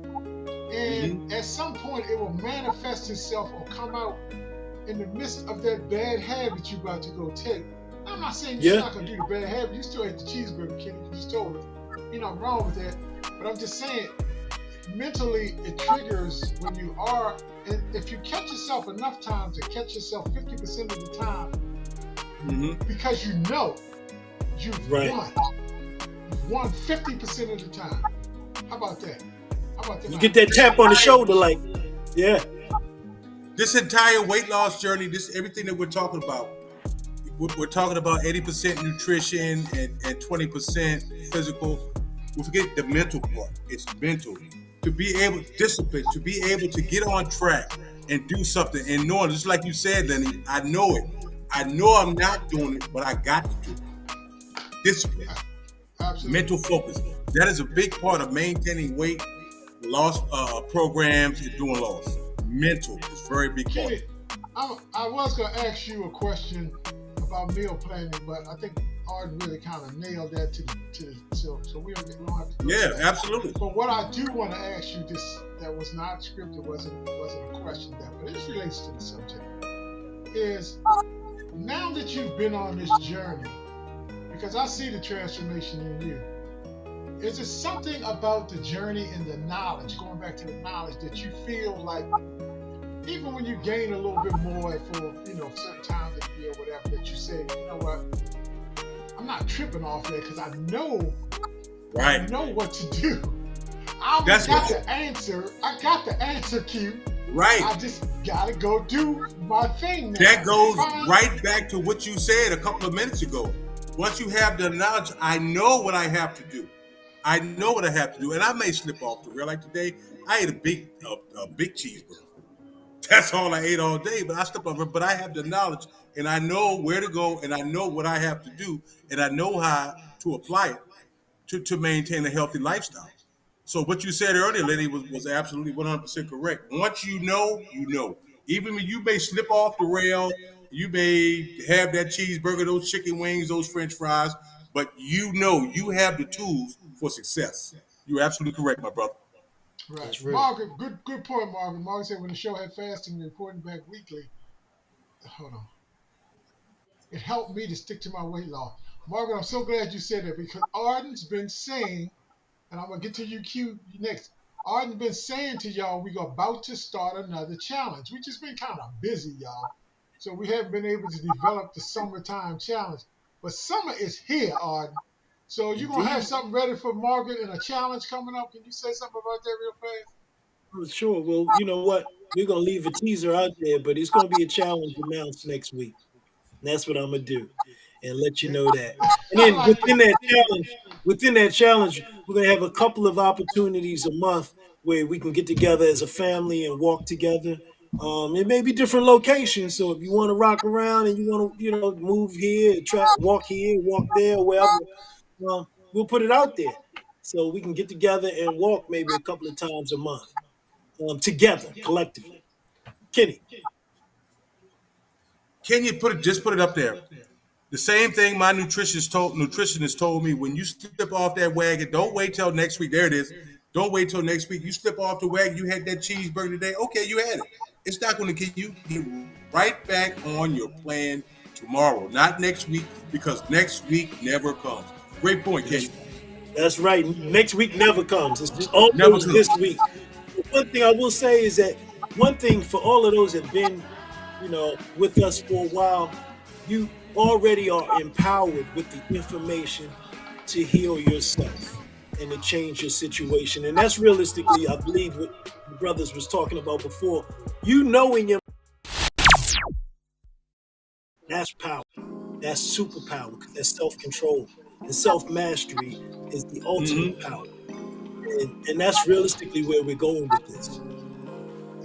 [SPEAKER 4] and at some point it will manifest itself or come out in the midst of that bad habit you're about to go take. I'm not saying you're not gonna do the bad habit. You still ate the cheeseburger, Kenny. You just told us. You know, I'm wrong with that. But I'm just saying, mentally, it triggers when you are. And if you catch yourself enough times, to catch yourself 50% of the time, because you know you've won. You've won 50% of the time. How about that? How about that?
[SPEAKER 2] You get that tap on the shoulder, like, yeah.
[SPEAKER 3] This entire weight loss journey, this everything that we're talking about. We're talking about 80% nutrition and 20% physical. We forget the mental part. It's mental. To be able to discipline, to be able to get on track and do something and knowing, just like you said, Lenny, I know it. I know I'm not doing it, but I got to do it. Discipline. Absolutely. Mental focus. That is a big part of maintaining weight loss programs and doing loss. Mental is a very big part.
[SPEAKER 4] Kenny, I was going to ask you a question about meal planning, but I think Arden really kind of nailed that so we don't have to.
[SPEAKER 3] Yeah, absolutely.
[SPEAKER 4] But what I do want to ask you, this that was not scripted, wasn't a question but it relates to the subject, is now that you've been on this journey, because I see the transformation in you, is there something about the journey and the knowledge, going back to the knowledge, that you feel like even when you gain a little bit more for certain times of the year or whatever, that you say, you know what, I'm not tripping off that because I know what to do. I got the answer. I got the answer, Q.
[SPEAKER 3] Right.
[SPEAKER 4] I just gotta go do my thing now.
[SPEAKER 3] That goes right back to what you said a couple of minutes ago. Once you have the knowledge, I know what I have to do. I know what I have to do, and I may slip off the rail. Like today, I ate a big cheeseburger. That's all I ate all day, but I slipped off. But I have the knowledge, and I know where to go, and I know what I have to do, and I know how to apply it to maintain a healthy lifestyle. So what you said earlier, Lenny, was absolutely 100% correct. Once you know, you know. Even when you may slip off the rail, you may have that cheeseburger, those chicken wings, those French fries, but you know you have the tools for success. You're absolutely correct, my brother.
[SPEAKER 4] Right. Margaret, good point, Margaret. Margaret said when the show had fasting and reporting back weekly, hold on, it helped me to stick to my weight loss. Margaret, I'm so glad you said that, because Arden's been saying, and I'm going to get to you, Q, next. Arden's been saying to y'all, we're about to start another challenge. We've just been kind of busy, y'all. So we haven't been able to develop the summertime challenge. But summer is here, Arden. So you're going to have something ready for Margaret and a challenge coming up. Can you say something about that real fast?
[SPEAKER 2] Sure. Well, you know what? We're going to leave a teaser out there, but it's going to be a challenge announced next week. And that's what I'm going to do, and let you know that. And then within that challenge, we're going to have a couple of opportunities a month where we can get together as a family and walk together. It may be different locations. So if you want to rock around and you want to, move here, walk here, walk there, wherever, we'll put it out there so we can get together and walk maybe a couple of times a month together, collectively. Kenny.
[SPEAKER 3] Can you put it up there? The same thing my nutritionist told me, when you slip off that wagon, don't wait till next week. There it is. Don't wait till next week. You slip off the wagon, you had that cheeseburger today. Okay, you had it. It's not going to get you. Get right back on your plan tomorrow, not next week, because next week never comes. Great point, Kenny.
[SPEAKER 2] That's right. Next week never comes. It's just almost this week. One thing I will say is that one thing for all of those that have been, with us for a while, you already are empowered with the information to heal yourself and to change your situation. And that's realistically, I believe, what the brothers was talking about before. In your, that's power. That's superpower, because that's self-control. And self-mastery is the ultimate power. And that's realistically where we're going with this.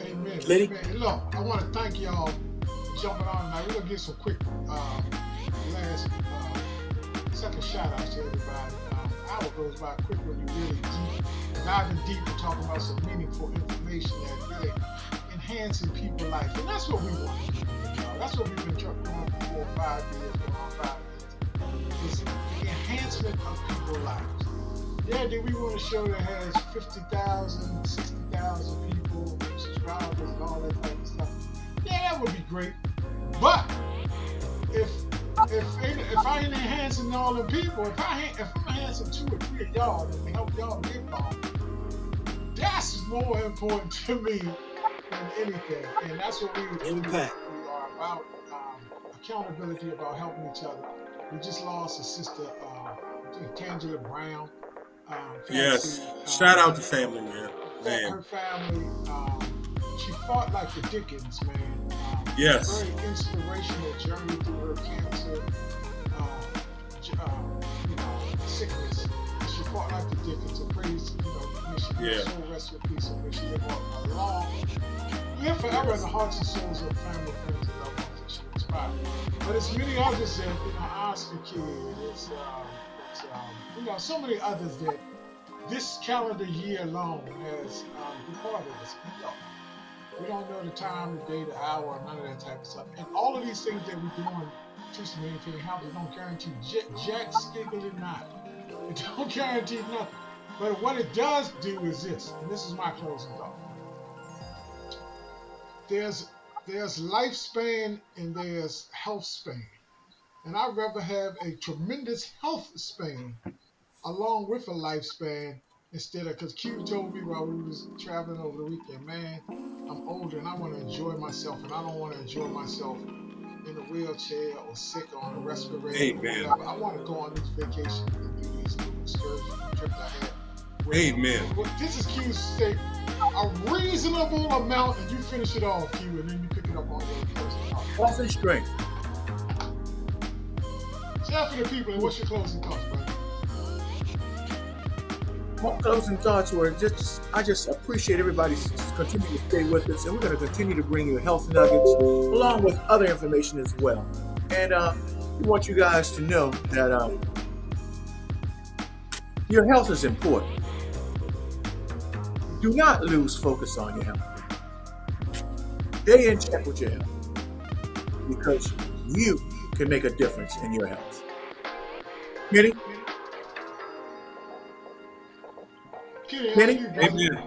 [SPEAKER 4] Amen. Amen. Look, I want to thank y'all for jumping on tonight. We're going to get some quick last second shout outs to everybody. Hour goes by quick when you're really diving deep and talking about some meaningful information that really enhancing people's life. And that's what we want. That's what we've been doing for 4 or 5 years, going on 5 years. It's the enhancement of people's lives. Yeah, do we want a show that has 50,000, 60,000 people, subscribers, and all that type of stuff? Yeah, that would be great. But if I ain't enhancing all the people, if I'm enhancing 2 or 3 of y'all that can help y'all get involved, that's more important to me than anything. And that's what we
[SPEAKER 2] Impact.
[SPEAKER 4] We are about. Accountability, about helping each other. We just lost a sister, Tangela Brown.
[SPEAKER 3] Yes. Shout out to family, man.
[SPEAKER 4] Her family, she fought like the Dickens, man.
[SPEAKER 3] Yes.
[SPEAKER 4] Very inspirational journey through her cancer, sickness. She fought like the Dickens. And praise, may she
[SPEAKER 3] Yeah.
[SPEAKER 4] soul rest in peace, and may she live live forever in the hearts and souls of family, friends, and loved ones that she inspired. But it's many others that, Oscar Kid, it's so many others that this calendar year alone has departed us. We don't know the time, the day, the hour, none of that type of stuff. And all of these things that we're doing to maintain health, it don't guarantee jack skiggly not. It don't guarantee nothing. But what it does do is this, and this is my closing thought. There's lifespan and there's health span. And I'd rather have a tremendous health span along with a lifespan instead of, because Q told me while we was traveling over the weekend, man, I'm older and I want to enjoy myself, and I don't want to enjoy myself in a wheelchair or sick or on a respirator or whatever. I want to go on these vacations and do these little excursions and trips I had.
[SPEAKER 3] Amen.
[SPEAKER 4] This is Q's state. A reasonable amount, and you finish it off, Q, and then you pick it up on your first thought.
[SPEAKER 1] Health and strength.
[SPEAKER 4] Share for the people, and what's your closing thoughts, brother?
[SPEAKER 1] My closing thoughts were I just appreciate everybody continuing to stay with us, and we're going to continue to bring you health nuggets along with other information as well. And we want you guys to know that your health is important. Do not lose focus on your health. Stay in check with your health, because you can make a difference in your health. Kenny? Kenny?
[SPEAKER 3] Amen.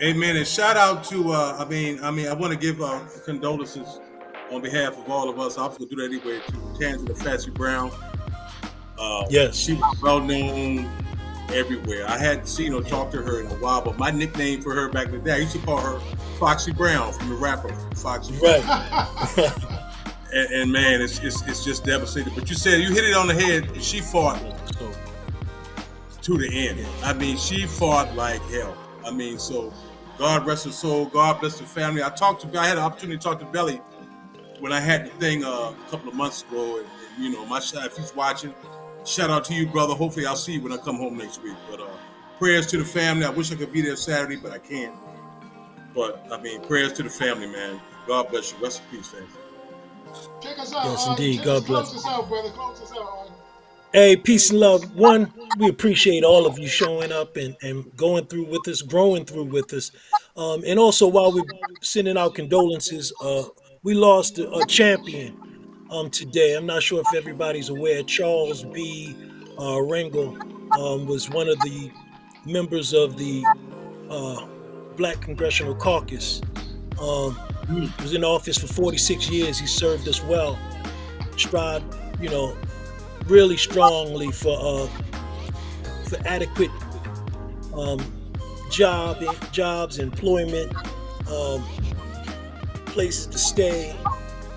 [SPEAKER 3] Amen. And shout out to I want to give condolences on behalf of all of us. I'm going to do that anyway, to Tangela Fatsy Brown.
[SPEAKER 2] Yes.
[SPEAKER 3] She was well known everywhere. I hadn't seen or talked to her in a while, but my nickname for her back in the day, I used to call her Foxy Brown, from the rapper Foxy Brown.
[SPEAKER 2] Right.
[SPEAKER 3] and man, it's just devastating. But you hit it on the head. She fought to the end. I mean, she fought like hell. I mean, so God rest her soul. God bless her family. I had an opportunity to talk to Belly when I had the thing a couple of months ago. And my shot, if he's watching, shout out to you, brother. Hopefully I'll see you when I come home next week. But prayers to the family. I wish I could be there Saturday, but I can't. But prayers to the family, man. God bless you. Rest in peace, family.
[SPEAKER 4] Check us out.
[SPEAKER 2] Yes, indeed. God bless.
[SPEAKER 4] Close us out, brother. Close us out.
[SPEAKER 2] Hey, peace and love. One, we appreciate all of you showing up and going through with us, growing through with us. And also, while we're sending out condolences, we lost a champion today. I'm not sure if everybody's aware. Charles B. Rangel was one of the members of the Black Congressional Caucus. He was in office for 46 years. He served us well. Strived, really strongly for adequate jobs, employment, places to stay.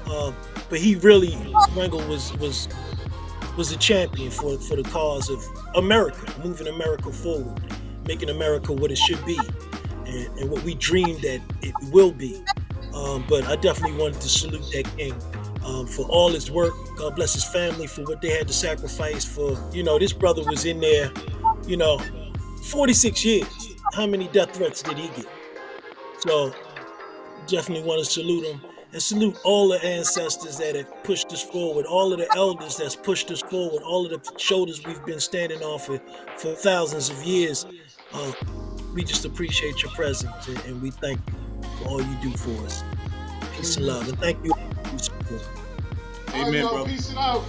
[SPEAKER 2] But he really, Rangel was a champion for the cause of America, moving America forward, making America what it should be, and what we dreamed that it will be. But I definitely wanted to salute that king for all his work. God bless his family for what they had to sacrifice for. This brother was in there, 46 years. How many death threats did he get? So definitely want to salute him, and salute all the ancestors that have pushed us forward, all of the elders that's pushed us forward, all of the shoulders we've been standing on for thousands of years. We just appreciate your presence, and we thank you for all you do for us. Peace and love, and thank you.
[SPEAKER 3] Amen,
[SPEAKER 4] y'all,
[SPEAKER 3] brother.
[SPEAKER 4] peace it out.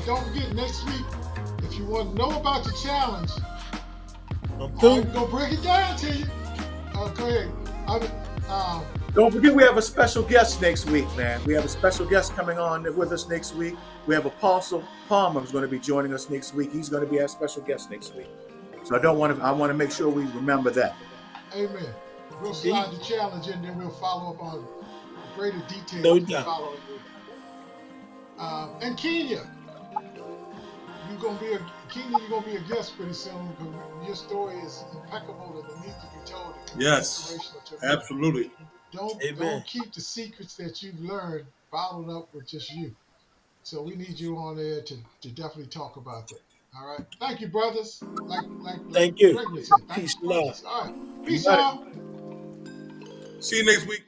[SPEAKER 4] Don't forget, next week, if you you want to know about your challenge,
[SPEAKER 2] I'm
[SPEAKER 4] I'm
[SPEAKER 2] through.
[SPEAKER 4] gonna break it down to you. Go ahead.
[SPEAKER 1] Don't forget, we have a special guest next week, man. We have a special guest coming on with us next week. We have Apostle Palmer who's going to be joining us next week. He's going to be our special guest next week. So I want to make sure we remember that.
[SPEAKER 4] Amen. We'll slide the challenge in, then we'll follow up on greater details.
[SPEAKER 2] No
[SPEAKER 4] to
[SPEAKER 2] doubt.
[SPEAKER 4] follow up with. And Kenya, you're gonna be a guest pretty soon because your story is impeccable and it needs to be told.
[SPEAKER 3] Yes,
[SPEAKER 4] Inspirational to me.
[SPEAKER 3] absolutely.
[SPEAKER 2] Amen.
[SPEAKER 4] Don't keep the secrets that you've learned bottled up with just you. So we need you on there to definitely talk about that. All right. Thank you, brothers.
[SPEAKER 2] Thank you.
[SPEAKER 4] Greg would say, thank
[SPEAKER 2] Peace
[SPEAKER 4] you,
[SPEAKER 2] and love.
[SPEAKER 4] brothers. All right. Peace
[SPEAKER 1] got it.
[SPEAKER 4] out.
[SPEAKER 3] See you next week.